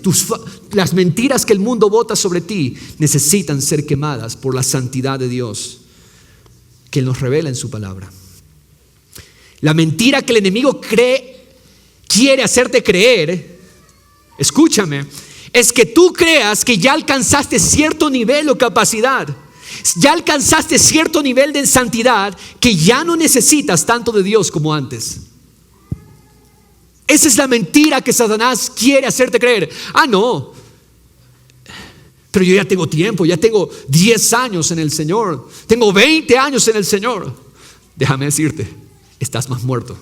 las mentiras que el mundo bota sobre ti necesitan ser quemadas por la santidad de Dios que Él nos revela en su palabra. La mentira que el enemigo quiere hacerte creer, escúchame, es que tú creas que ya alcanzaste cierto nivel o capacidad, ya alcanzaste cierto nivel de santidad, que ya no necesitas tanto de Dios como antes. Esa es la mentira que Satanás quiere hacerte creer. No, pero yo ya tengo tiempo, ya tengo 10 años en el Señor, tengo 20 años en el Señor. Déjame decirte, estás más muerto.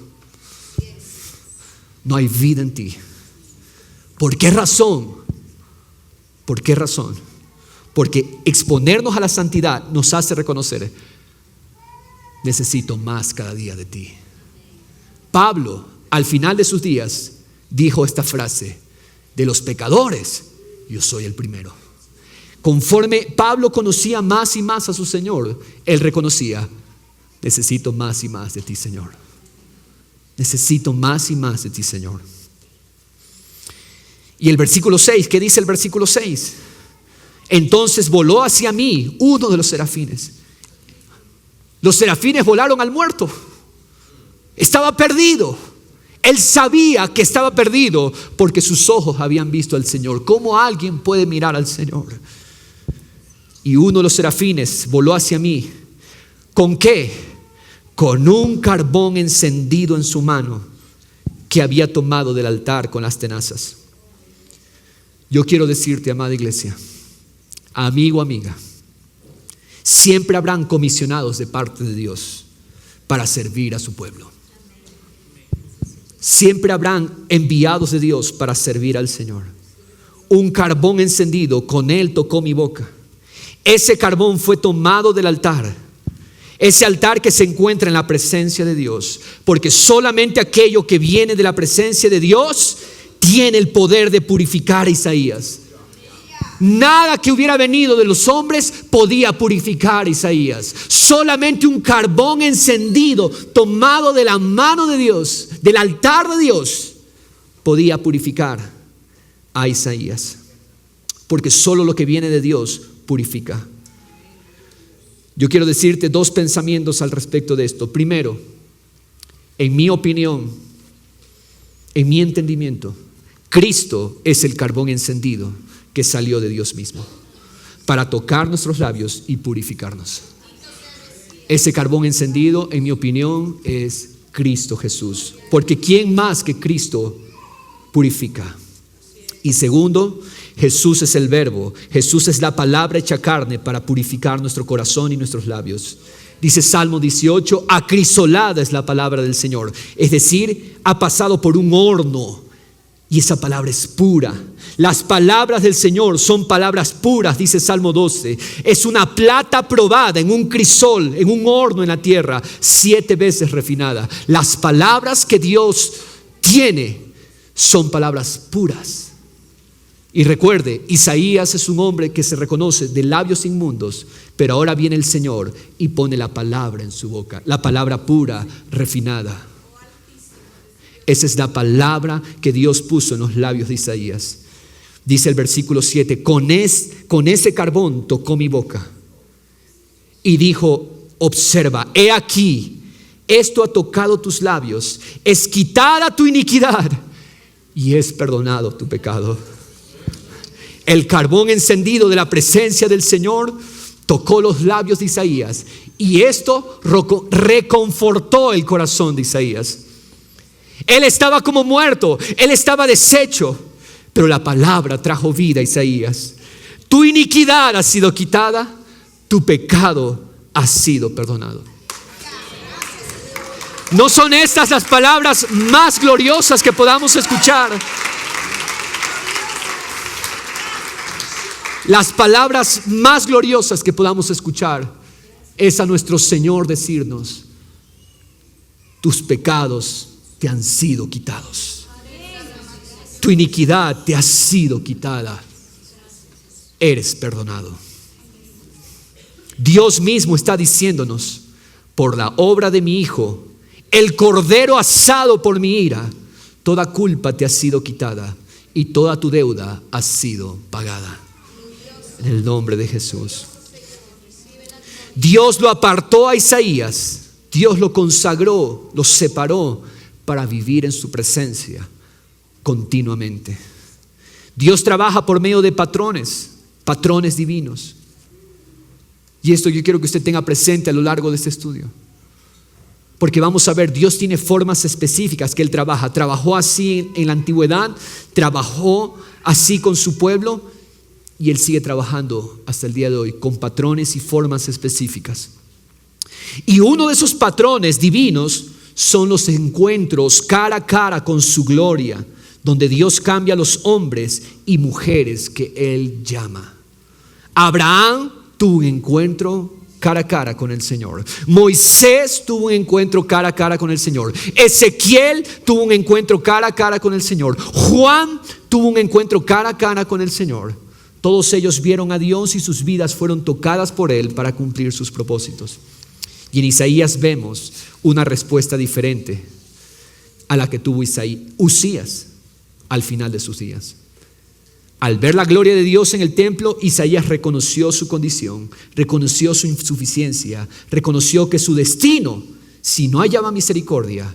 No hay vida en ti. ¿Por qué razón? ¿Por qué razón? Porque exponernos a la santidad nos hace reconocer: necesito más cada día de ti. Pablo, al final de sus días, dijo esta frase: de los pecadores, yo soy el primero. Conforme Pablo conocía más y más a su Señor, él reconocía: necesito más y más de ti, Señor. Necesito más y más de ti, Señor. Y el versículo 6, ¿qué dice el versículo 6? Entonces voló hacia mí uno de los serafines. Los serafines volaron al muerto. Estaba perdido. Él sabía que estaba perdido porque sus ojos habían visto al Señor. ¿Cómo alguien puede mirar al Señor? Y uno de los serafines voló hacia mí. ¿Con qué? Con un carbón encendido en su mano que había tomado del altar con las tenazas. Yo quiero decirte, amada iglesia, amigo, amiga, siempre habrán comisionados de parte de Dios para servir a su pueblo. Siempre habrán enviados de Dios para servir al Señor. Un carbón encendido, con él tocó mi boca. Ese carbón fue tomado del altar. Ese altar que se encuentra en la presencia de Dios. Porque solamente aquello que viene de la presencia de Dios tiene el poder de purificar a Isaías. Nada que hubiera venido de los hombres podía purificar a Isaías. Solamente un carbón encendido, tomado de la mano de Dios, del altar de Dios, podía purificar a Isaías. Porque solo lo que viene de Dios purifica. Yo quiero decirte dos pensamientos al respecto de esto. Primero, en mi opinión, en mi entendimiento, Cristo es el carbón encendido que salió de Dios mismo para tocar nuestros labios y purificarnos. Ese carbón encendido, en mi opinión, es Cristo Jesús. Porque ¿quién más que Cristo purifica? Y segundo, Jesús es el verbo. Jesús es la palabra hecha carne para purificar nuestro corazón y nuestros labios. Dice Salmo 18, acrisolada es la palabra del Señor. Es decir, ha pasado por un horno y esa palabra es pura. Las palabras del Señor son palabras puras, dice Salmo 12. Es una plata probada en un crisol, en un horno en la tierra, 7 veces refinada. Las palabras que Dios tiene son palabras puras. Y recuerde, Isaías es un hombre que se reconoce de labios inmundos, pero ahora viene el Señor y pone la palabra en su boca, la palabra pura, refinada. Esa es la palabra que Dios puso en los labios de Isaías. Dice el versículo 7, con ese carbón tocó mi boca y dijo, observa, he aquí, esto ha tocado tus labios, es quitada tu iniquidad y es perdonado tu pecado. El carbón encendido de la presencia del Señor tocó los labios de Isaías y esto reconfortó el corazón de Isaías. Él estaba como muerto, él estaba deshecho, pero la palabra trajo vida a Isaías. Tu iniquidad ha sido quitada, tu pecado ha sido perdonado. ¿No son estas las palabras más gloriosas que podamos escuchar? Las palabras más gloriosas que podamos escuchar es a nuestro Señor decirnos: tus pecados te han sido quitados, tu iniquidad te ha sido quitada, eres perdonado. Dios mismo está diciéndonos: por la obra de mi Hijo, el cordero asado por mi ira, toda culpa te ha sido quitada y toda tu deuda ha sido pagada. En el nombre de Jesús. Dios lo apartó a Isaías, Dios lo consagró, lo separó para vivir en su presencia continuamente. Dios trabaja por medio de patrones divinos. Y esto yo quiero que usted tenga presente a lo largo de este estudio. Porque vamos a ver, Dios tiene formas específicas que Él trabaja. Trabajó así en la antigüedad, trabajó así con su pueblo y Él sigue trabajando hasta el día de hoy con patrones y formas específicas. Y uno de esos patrones divinos son los encuentros cara a cara con su gloria, donde Dios cambia a los hombres y mujeres que Él llama. Abraham tuvo un encuentro cara a cara con el Señor. Moisés tuvo un encuentro cara a cara con el Señor. Ezequiel tuvo un encuentro cara a cara con el Señor. Juan tuvo un encuentro cara a cara con el Señor. Todos ellos vieron a Dios y sus vidas fueron tocadas por Él para cumplir sus propósitos. Y en Isaías vemos una respuesta diferente a la que tuvo Usías al final de sus días. Al ver la gloria de Dios en el templo, Isaías reconoció su condición, reconoció su insuficiencia, reconoció que su destino, si no hallaba misericordia,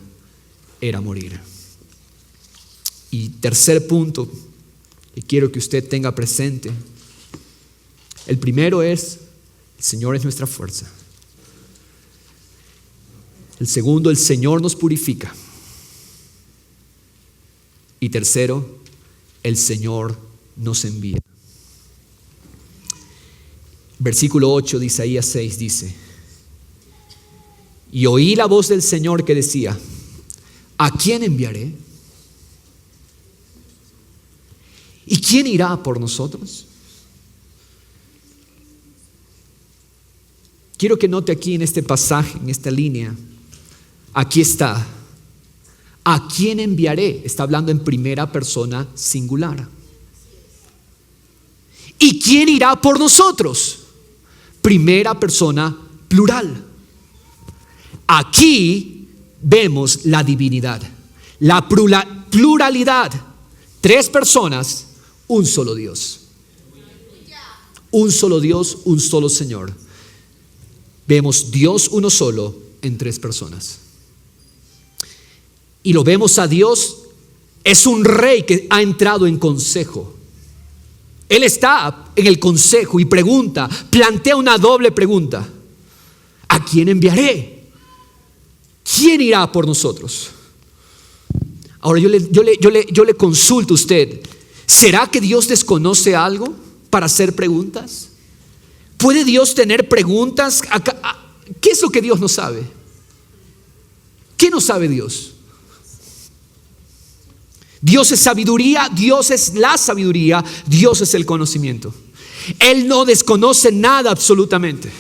era morir. Y tercer punto que quiero que usted tenga presente. El primero es: el Señor es nuestra fuerza. El segundo, el Señor nos purifica. Y tercero, el Señor nos envía. Versículo 8 de Isaías 6 dice: y oí la voz del Señor que decía: ¿a quién enviaré? ¿Y quién irá por nosotros? Quiero que note aquí en este pasaje, en esta línea, aquí está: ¿a quién enviaré? Está hablando en primera persona singular. ¿Y quién irá por nosotros? Primera persona plural. Aquí vemos la divinidad, la pluralidad. Tres personas, un solo Dios. Un solo Dios, un solo Señor. Vemos Dios uno solo en tres personas. Y lo vemos a Dios, es un rey que ha entrado en consejo. Él está en el consejo y plantea una doble pregunta: ¿a quién enviaré? ¿Quién irá por nosotros? Ahora yo le consulto a usted: ¿será que Dios desconoce algo para hacer preguntas? ¿Puede Dios tener preguntas? ¿Qué es lo que Dios no sabe? ¿Qué no sabe Dios? Dios es sabiduría, Dios es la sabiduría, Dios es el conocimiento. Él no desconoce nada absolutamente.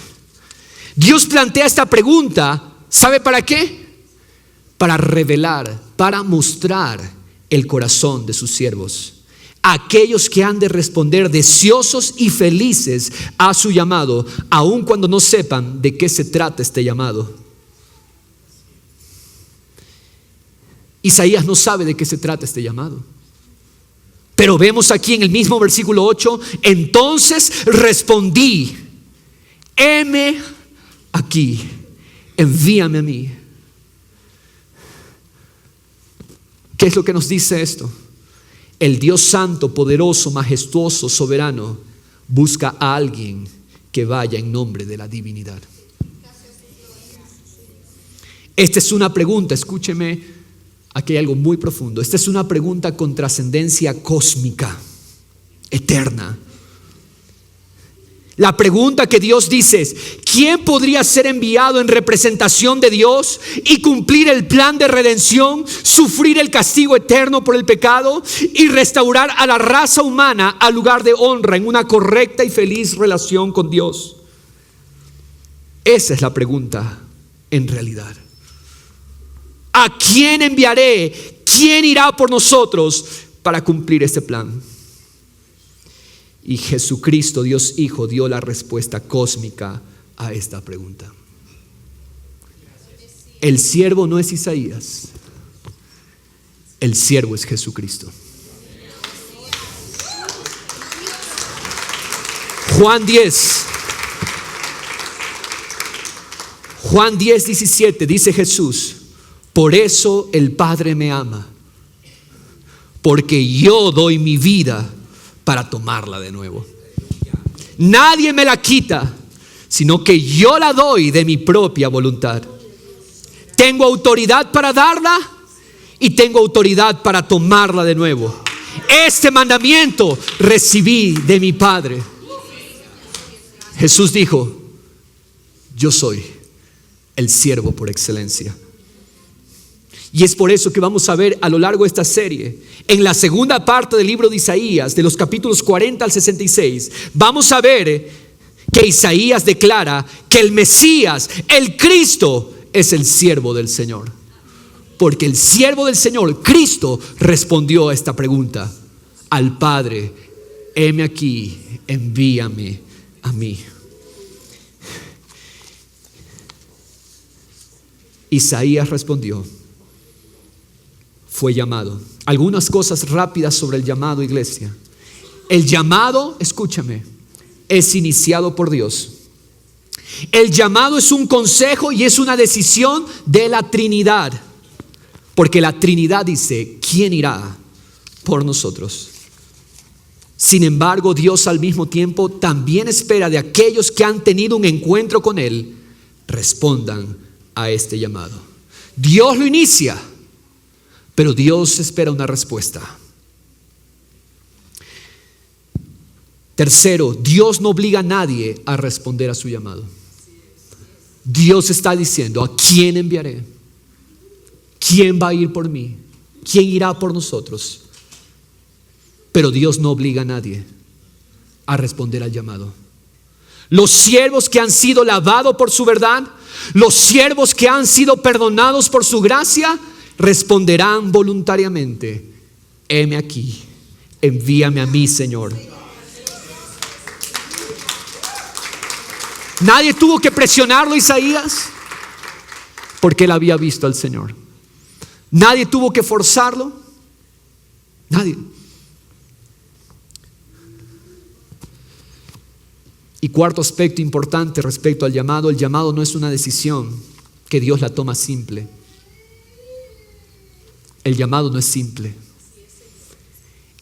Dios plantea esta pregunta, ¿sabe para qué? Para revelar, para mostrar el corazón de sus siervos, aquellos que han de responder deseosos y felices a su llamado, aun cuando no sepan de qué se trata este llamado. Isaías no sabe de qué se trata este llamado. Pero vemos aquí en el mismo versículo 8: entonces respondí: heme aquí, envíame a mí. ¿Qué es lo que nos dice esto? El Dios santo, poderoso, majestuoso, soberano busca a alguien que vaya en nombre de la divinidad. Esta es una pregunta, escúcheme, aquí hay algo muy profundo. Esta es una pregunta con trascendencia cósmica, eterna. La pregunta que Dios dice es: ¿quién podría ser enviado en representación de Dios y cumplir el plan de redención, sufrir el castigo eterno por el pecado y restaurar a la raza humana al lugar de honra en una correcta y feliz relación con Dios? Esa es la pregunta en realidad. ¿A quién enviaré? ¿Quién irá por nosotros para cumplir este plan? Y Jesucristo, Dios Hijo, dio la respuesta cósmica a esta pregunta. El siervo no es Isaías, el siervo es Jesucristo. Juan 10:17 dice Jesús: por eso el Padre me ama, porque yo doy mi vida para tomarla de nuevo. Nadie me la quita, sino que yo la doy de mi propia voluntad. Tengo autoridad para darla y tengo autoridad para tomarla de nuevo. Este mandamiento recibí de mi Padre. Jesús dijo: yo soy el siervo por excelencia. Y es por eso que vamos a ver a lo largo de esta serie, en la segunda parte del libro de Isaías, de los capítulos 40 al 66, vamos a ver que Isaías declara que el Mesías, el Cristo, es el siervo del Señor. Porque el siervo del Señor, Cristo, respondió a esta pregunta al Padre: heme aquí, envíame a mí. Isaías respondió, fue llamado. Algunas cosas rápidas sobre el llamado, iglesia. El llamado, escúchame, es iniciado por Dios. El llamado es un consejo y es una decisión de la Trinidad. Porque la Trinidad dice: ¿quién irá por nosotros? Sin embargo, Dios al mismo tiempo también espera de aquellos que han tenido un encuentro con Él, respondan a este llamado. Dios lo inicia, pero Dios espera una respuesta. Tercero, Dios no obliga a nadie a responder a su llamado. Dios está diciendo: ¿a quién enviaré? ¿Quién va a ir por mí? ¿Quién irá por nosotros? Pero Dios no obliga a nadie a responder al llamado. Los siervos que han sido lavados por su verdad, los siervos que han sido perdonados por su gracia, responderán voluntariamente: heme aquí, envíame a mí, Señor. Nadie tuvo que presionarlo, Isaías, porque él había visto al Señor. Nadie tuvo que forzarlo. Nadie. Y cuarto aspecto importante respecto al llamado: el llamado no es una decisión que Dios la toma simple. El llamado no es simple.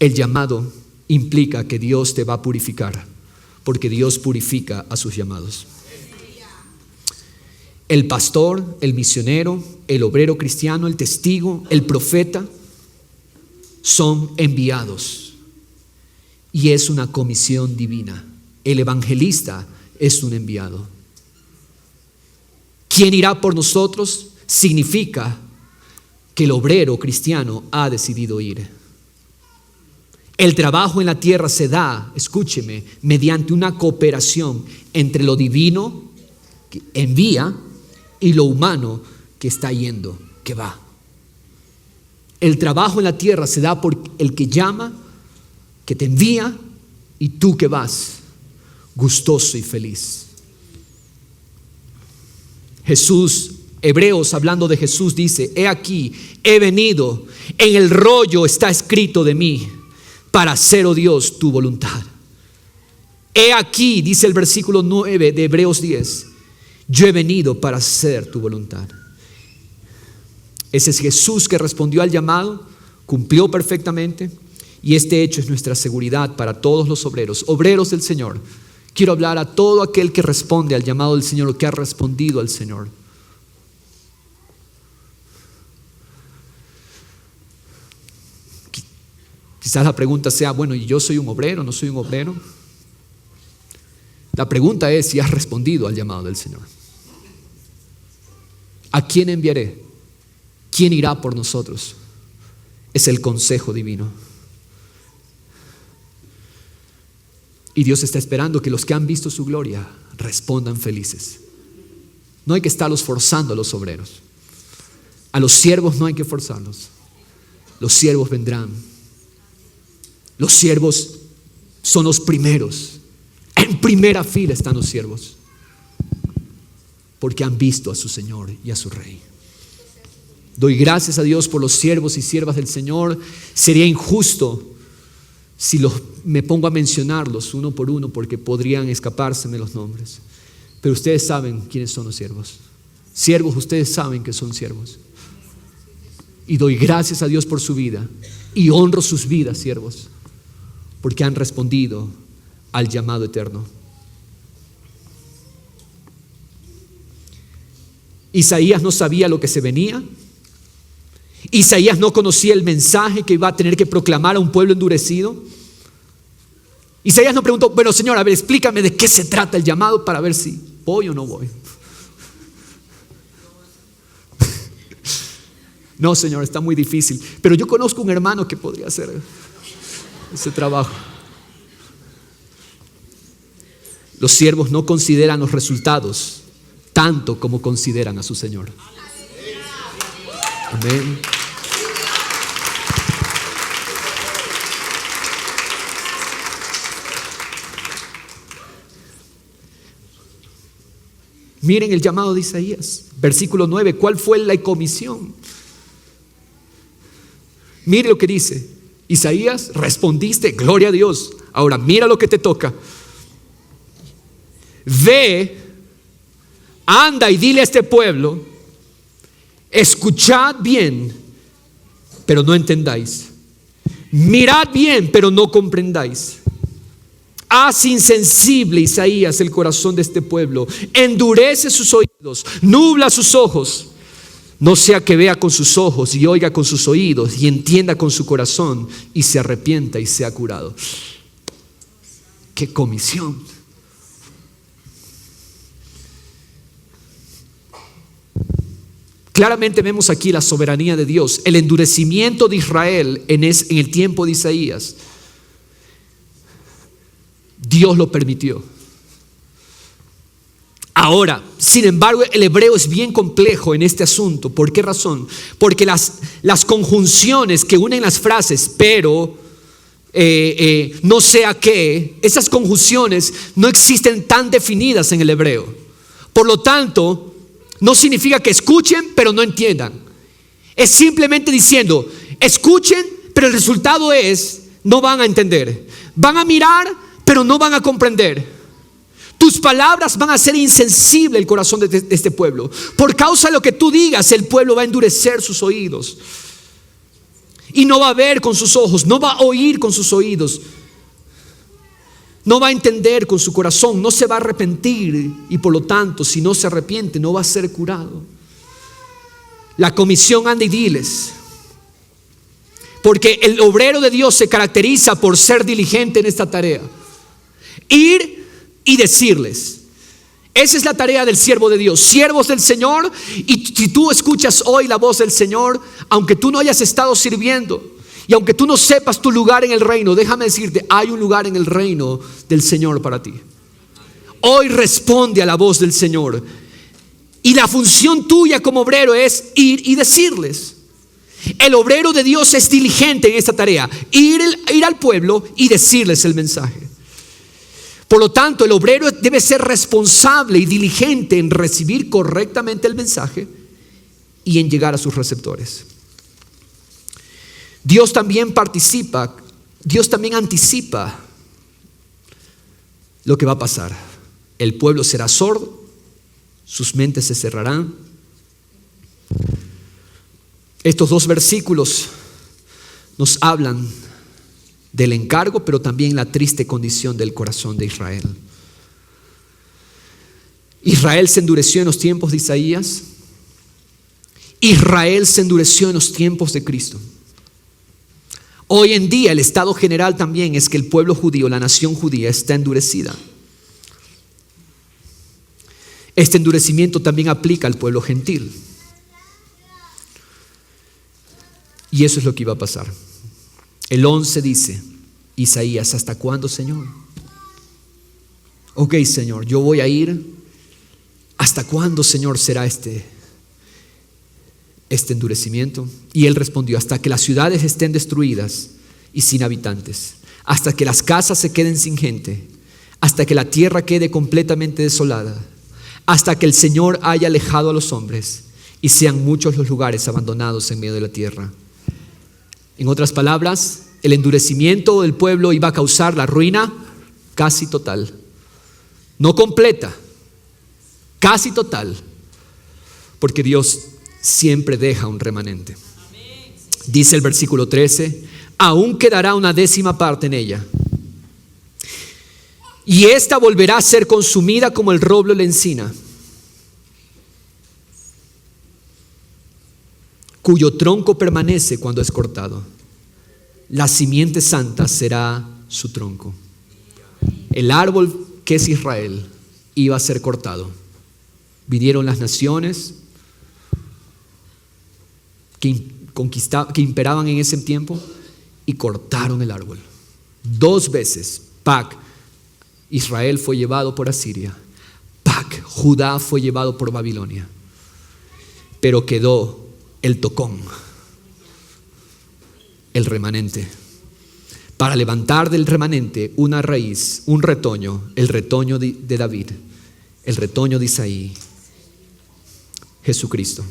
El llamado implica que Dios te va a purificar, porque Dios purifica a sus llamados. El pastor, el misionero, el obrero cristiano, el testigo, el profeta son enviados, y es una comisión divina. El evangelista es un enviado. ¿Quién irá por nosotros? Significa que el obrero cristiano ha decidido ir. El trabajo en la tierra se da, escúcheme, mediante una cooperación entre lo divino que envía y lo humano que está yendo, que va. El trabajo en la tierra se da por el que llama, que te envía, y tú que vas, gustoso y feliz. Jesús, Hebreos, hablando de Jesús, dice: he aquí, he venido, en el rollo está escrito de mí, para hacer, oh Dios, tu voluntad. He aquí, dice el versículo 9 de Hebreos 10, yo he venido para hacer tu voluntad. Ese es Jesús que respondió al llamado, cumplió perfectamente, y este hecho es nuestra seguridad para todos los obreros del Señor, Quiero hablar a todo aquel que responde al llamado del Señor o que ha respondido al Señor. Quizás la pregunta sea, bueno, ¿y yo soy un obrero? ¿No soy un obrero? La pregunta es si has respondido al llamado del Señor. ¿A quién enviaré? ¿Quién irá por nosotros? Es el consejo divino. Y Dios está esperando que los que han visto su gloria respondan felices. No hay que estarlos forzando a los obreros. A los siervos no hay que forzarlos. Los siervos vendrán. Los siervos son los primeros. En primera fila están los siervos. Porque han visto a su Señor y a su Rey. Doy gracias a Dios por los siervos y siervas del Señor. Sería injusto si me pongo a mencionarlos uno por uno, porque podrían escapárseme los nombres. Pero ustedes saben quiénes son los siervos. Siervos, ustedes saben que son siervos. Y doy gracias a Dios por su vida. Y honro sus vidas, siervos, porque han respondido al llamado eterno. Isaías no sabía lo que se venía. Isaías no conocía el mensaje que iba a tener que proclamar a un pueblo endurecido. Isaías no preguntó, bueno, Señor, a ver, explícame de qué se trata el llamado para ver si voy o no voy. No, Señor, está muy difícil. Pero yo conozco un hermano que podría hacer ese trabajo. Los siervos no consideran los resultados tanto como consideran a su Señor. Amén. Miren el llamado de Isaías, versículo 9. ¿Cuál fue la comisión? Mire lo que dice Isaías: respondiste, gloria a Dios. Ahora mira lo que te toca. Ve, anda y dile a este pueblo: escuchad bien, pero no entendáis. Mirad bien, pero no comprendáis. Haz insensible, Isaías, el corazón de este pueblo. Endurece sus oídos, nubla sus ojos. No sea que vea con sus ojos y oiga con sus oídos y entienda con su corazón y se arrepienta y sea curado. ¡Qué comisión! Claramente vemos aquí la soberanía de Dios, el endurecimiento de Israel en el tiempo de Isaías. Dios lo permitió. Ahora, sin embargo, el hebreo es bien complejo en este asunto. ¿Por qué razón? Porque las conjunciones que unen las frases, pero, no sea que, esas conjunciones no existen tan definidas en el hebreo. Por lo tanto, no significa que escuchen, pero no entiendan. Es simplemente diciendo, escuchen, pero el resultado es, no van a entender. Van a mirar, pero no van a comprender. Tus palabras van a hacer insensible el corazón de este pueblo. Por causa de lo que tú digas, el pueblo va a endurecer sus oídos. Y no va a ver con sus ojos, no va a oír con sus oídos. No va a entender con su corazón, no se va a arrepentir. Y por lo tanto, si no se arrepiente, no va a ser curado. La comisión, anda y diles. Porque el obrero de Dios se caracteriza por ser diligente en esta tarea. Ir y decirles. Esa es la tarea del siervo de Dios, siervos del Señor. Y si tú escuchas hoy la voz del Señor, aunque tú no hayas estado sirviendo y aunque tú no sepas tu lugar en el reino, déjame decirte, hay un lugar en el reino del Señor para ti. Hoy responde a la voz del Señor. Y la función tuya como obrero es ir y decirles. El obrero de Dios es diligente en esta tarea, ir al pueblo y decirles el mensaje. Por lo tanto, el obrero debe ser responsable y diligente en recibir correctamente el mensaje y en llegar a sus receptores. Dios también anticipa lo que va a pasar. El pueblo será sordo, sus mentes se cerrarán. Estos dos versículos nos hablan del encargo, pero también la triste condición del corazón de Israel. Israel se endureció en los tiempos de Isaías. Israel se endureció en los tiempos de Cristo. Hoy en día el estado general también es que el pueblo judío, la nación judía, está endurecida. Este endurecimiento también aplica al pueblo gentil. Y eso es lo que iba a pasar. El 11 dice, Isaías, ¿hasta cuándo, Señor? Ok, Señor, yo voy a ir. ¿Hasta cuándo, Señor, será este endurecimiento? Y él respondió, hasta que las ciudades estén destruidas y sin habitantes, hasta que las casas se queden sin gente, hasta que la tierra quede completamente desolada, hasta que el Señor haya alejado a los hombres y sean muchos los lugares abandonados en medio de la tierra. En otras palabras, el endurecimiento del pueblo iba a causar la ruina casi total, no completa, casi total, porque Dios siempre deja un remanente. Dice el versículo 13, aún quedará una 10ª parte en ella, y ésta volverá a ser consumida como el roble o la encina, cuyo tronco permanece cuando es cortado. La simiente santa será su tronco. El árbol que es Israel iba a ser cortado. Vinieron las naciones que imperaban en ese tiempo y cortaron el árbol. 2 veces, Israel fue llevado por Asiria. Judá fue llevado por Babilonia. Pero quedó el tocón, el remanente, para levantar del remanente una raíz, un retoño, el retoño de David, el retoño de Isaí, Jesucristo.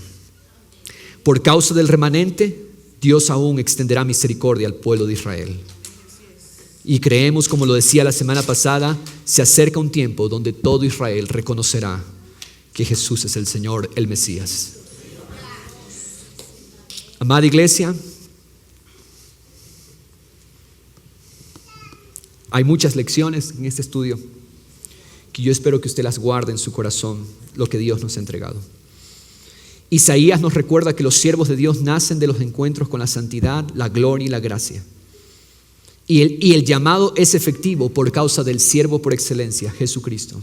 Por causa del remanente, Dios aún extenderá misericordia al pueblo de Israel. Y creemos, como lo decía la semana pasada, se acerca un tiempo donde todo Israel reconocerá que Jesús es el Señor, el Mesías. Amada iglesia, hay muchas lecciones en este estudio que yo espero que usted las guarde en su corazón, lo que Dios nos ha entregado. Isaías nos recuerda que los siervos de Dios nacen de los encuentros con la santidad, la gloria y la gracia. Y el llamado es efectivo por causa del siervo por excelencia, Jesucristo,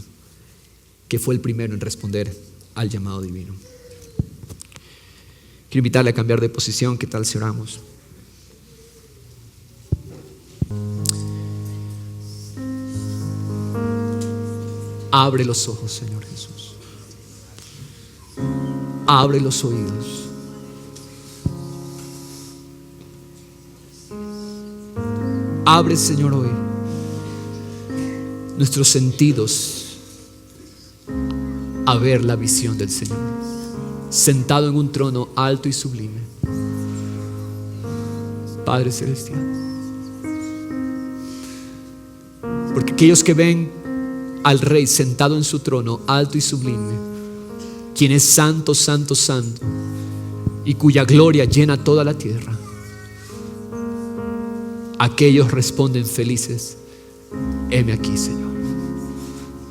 que fue el primero en responder al llamado divino. Quiero invitarle a cambiar de posición. ¿Qué tal si oramos? Abre los ojos, Señor Jesús. Abre los oídos. Abre, Señor, hoy nuestros sentidos a ver la visión del Señor, sentado en un trono alto y sublime. Padre celestial, porque aquellos que ven al Rey sentado en su trono alto y sublime, quien es santo, santo, santo, y cuya gloria llena toda la tierra, aquellos responden felices: heme aquí, Señor,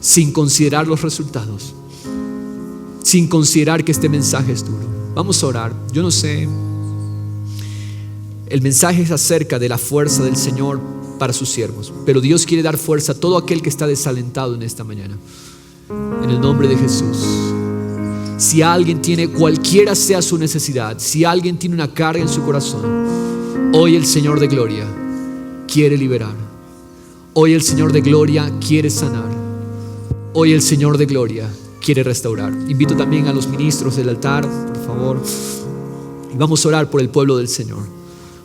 sin considerar los resultados, sin considerar que este mensaje es duro. Vamos a orar. Yo no sé, el mensaje es acerca de la fuerza del Señor para sus siervos, pero Dios quiere dar fuerza a todo aquel que está desalentado en esta mañana, en el nombre de Jesús. Si alguien tiene, cualquiera sea su necesidad, si alguien tiene una carga en su corazón, hoy el Señor de gloria quiere liberar. Hoy el Señor de gloria quiere sanar. Hoy el Señor de gloria quiere restaurar. Invito también a los ministros del altar, por favor, y vamos a orar por el pueblo del Señor,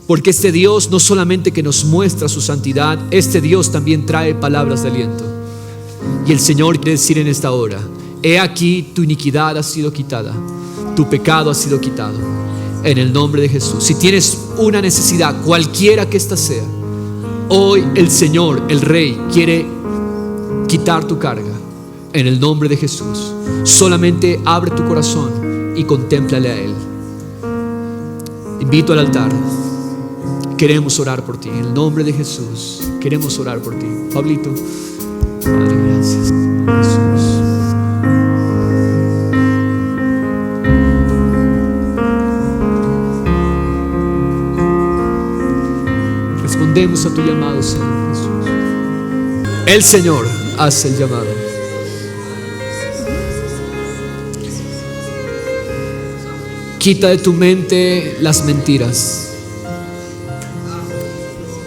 porque este Dios no solamente que nos muestra su santidad, este Dios también trae palabras de aliento. Y el Señor quiere decir en esta hora: he aquí, tu iniquidad ha sido quitada, tu pecado ha sido quitado, en el nombre de Jesús. Si tienes una necesidad, cualquiera que ésta sea, hoy el Señor, el Rey, quiere quitar tu carga, en el nombre de Jesús. Solamente abre tu corazón y contémplale a Él. Invito al altar. Queremos orar por ti, en el nombre de Jesús. Queremos orar por ti. Pablito, Padre, gracias, Jesús. respondemos a tu llamado, Señor Jesús. El Señor hace el llamado. Quita de tu mente las mentiras.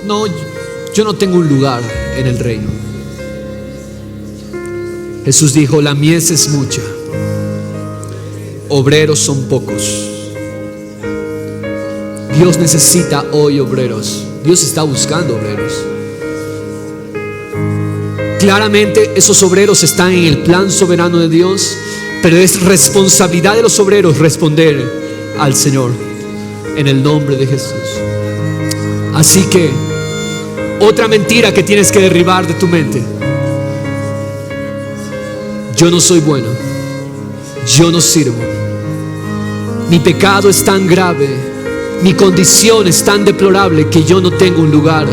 No, yo no tengo un lugar en el reino. Jesús dijo: la mies es mucha, obreros son pocos. Dios necesita hoy obreros. Dios está buscando obreros. Claramente esos obreros están en el plan soberano de Dios, pero es responsabilidad de los obreros responder al Señor en el nombre de Jesús. Así que otra mentira que tienes que derribar de tu mente: yo no soy bueno, yo no sirvo, mi pecado es tan grave, mi condición es tan deplorable que yo no tengo un lugar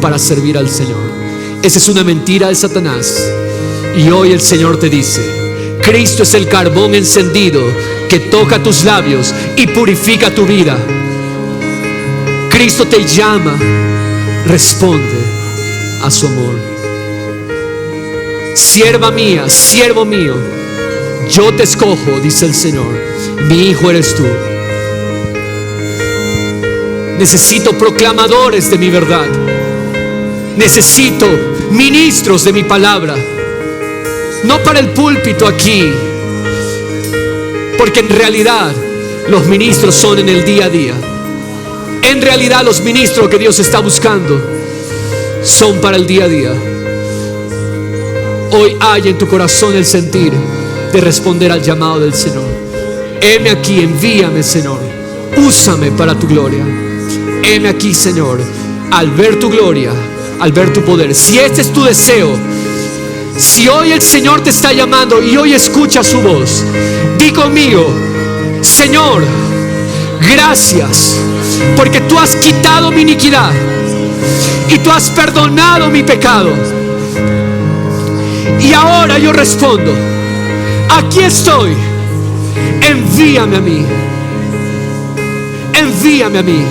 para servir al Señor. Esa es una mentira de Satanás. Y hoy el Señor te dice: Cristo es el carbón encendido que toca tus labios y purifica tu vida. Cristo te llama, responde a su amor. Sierva mía, siervo mío, yo te escojo, dice el Señor, mi hijo eres tú. Necesito proclamadores de mi verdad. Necesito ministros de mi palabra. No para el púlpito aquí, porque en realidad los ministros son en el día a día. En realidad los ministros que Dios está buscando son para el día a día. Hoy hay en tu corazón el sentir de responder al llamado del Señor. Heme aquí, envíame, Señor, úsame para tu gloria. Heme aquí, Señor, al ver tu gloria, al ver tu poder. Si este es tu deseo, si hoy el Señor te está llamando y hoy escucha su voz, di conmigo: Señor, gracias, porque tú has quitado mi iniquidad y tú has perdonado mi pecado. Y ahora yo respondo: aquí estoy, envíame a mí, envíame a mí.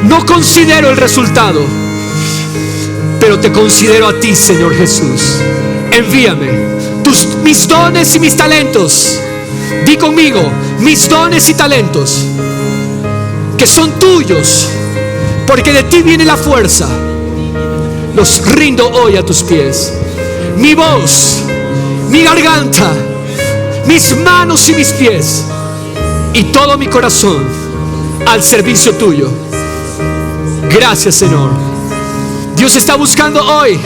No considero el resultado, pero te considero a ti, Señor Jesús. Envíame mis dones y mis talentos. Di conmigo: mis dones y talentos, que son tuyos, porque de ti viene la fuerza. Los rindo hoy a tus pies. Mi voz, mi garganta, mis manos y mis pies, y todo mi corazón al servicio tuyo. Gracias, Señor. Dios está buscando hoy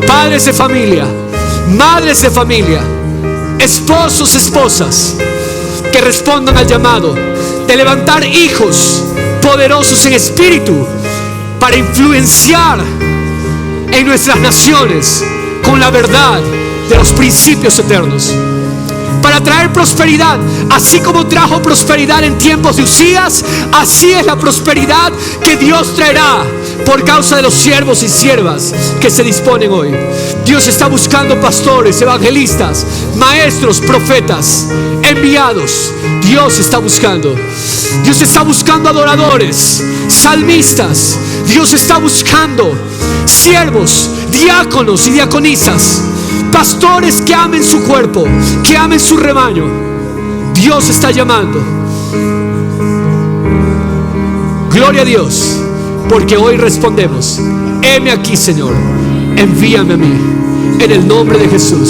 padres de familia, madres de familia, esposos, esposas, que respondan al llamado de levantar hijos poderosos en espíritu para influenciar en nuestras naciones con la verdad de los principios eternos, para traer prosperidad. Así como trajo prosperidad en tiempos de Usías, así es la prosperidad que Dios traerá por causa de los siervos y siervas que se disponen hoy. Dios está buscando pastores, evangelistas, maestros, profetas, enviados. Dios está buscando adoradores, salmistas. Dios está buscando siervos, diáconos y diaconisas, pastores que amen su cuerpo, que amen su rebaño. Dios está llamando. Gloria a Dios, porque hoy respondemos: heme aquí, Señor, envíame a mí, en el nombre de Jesús.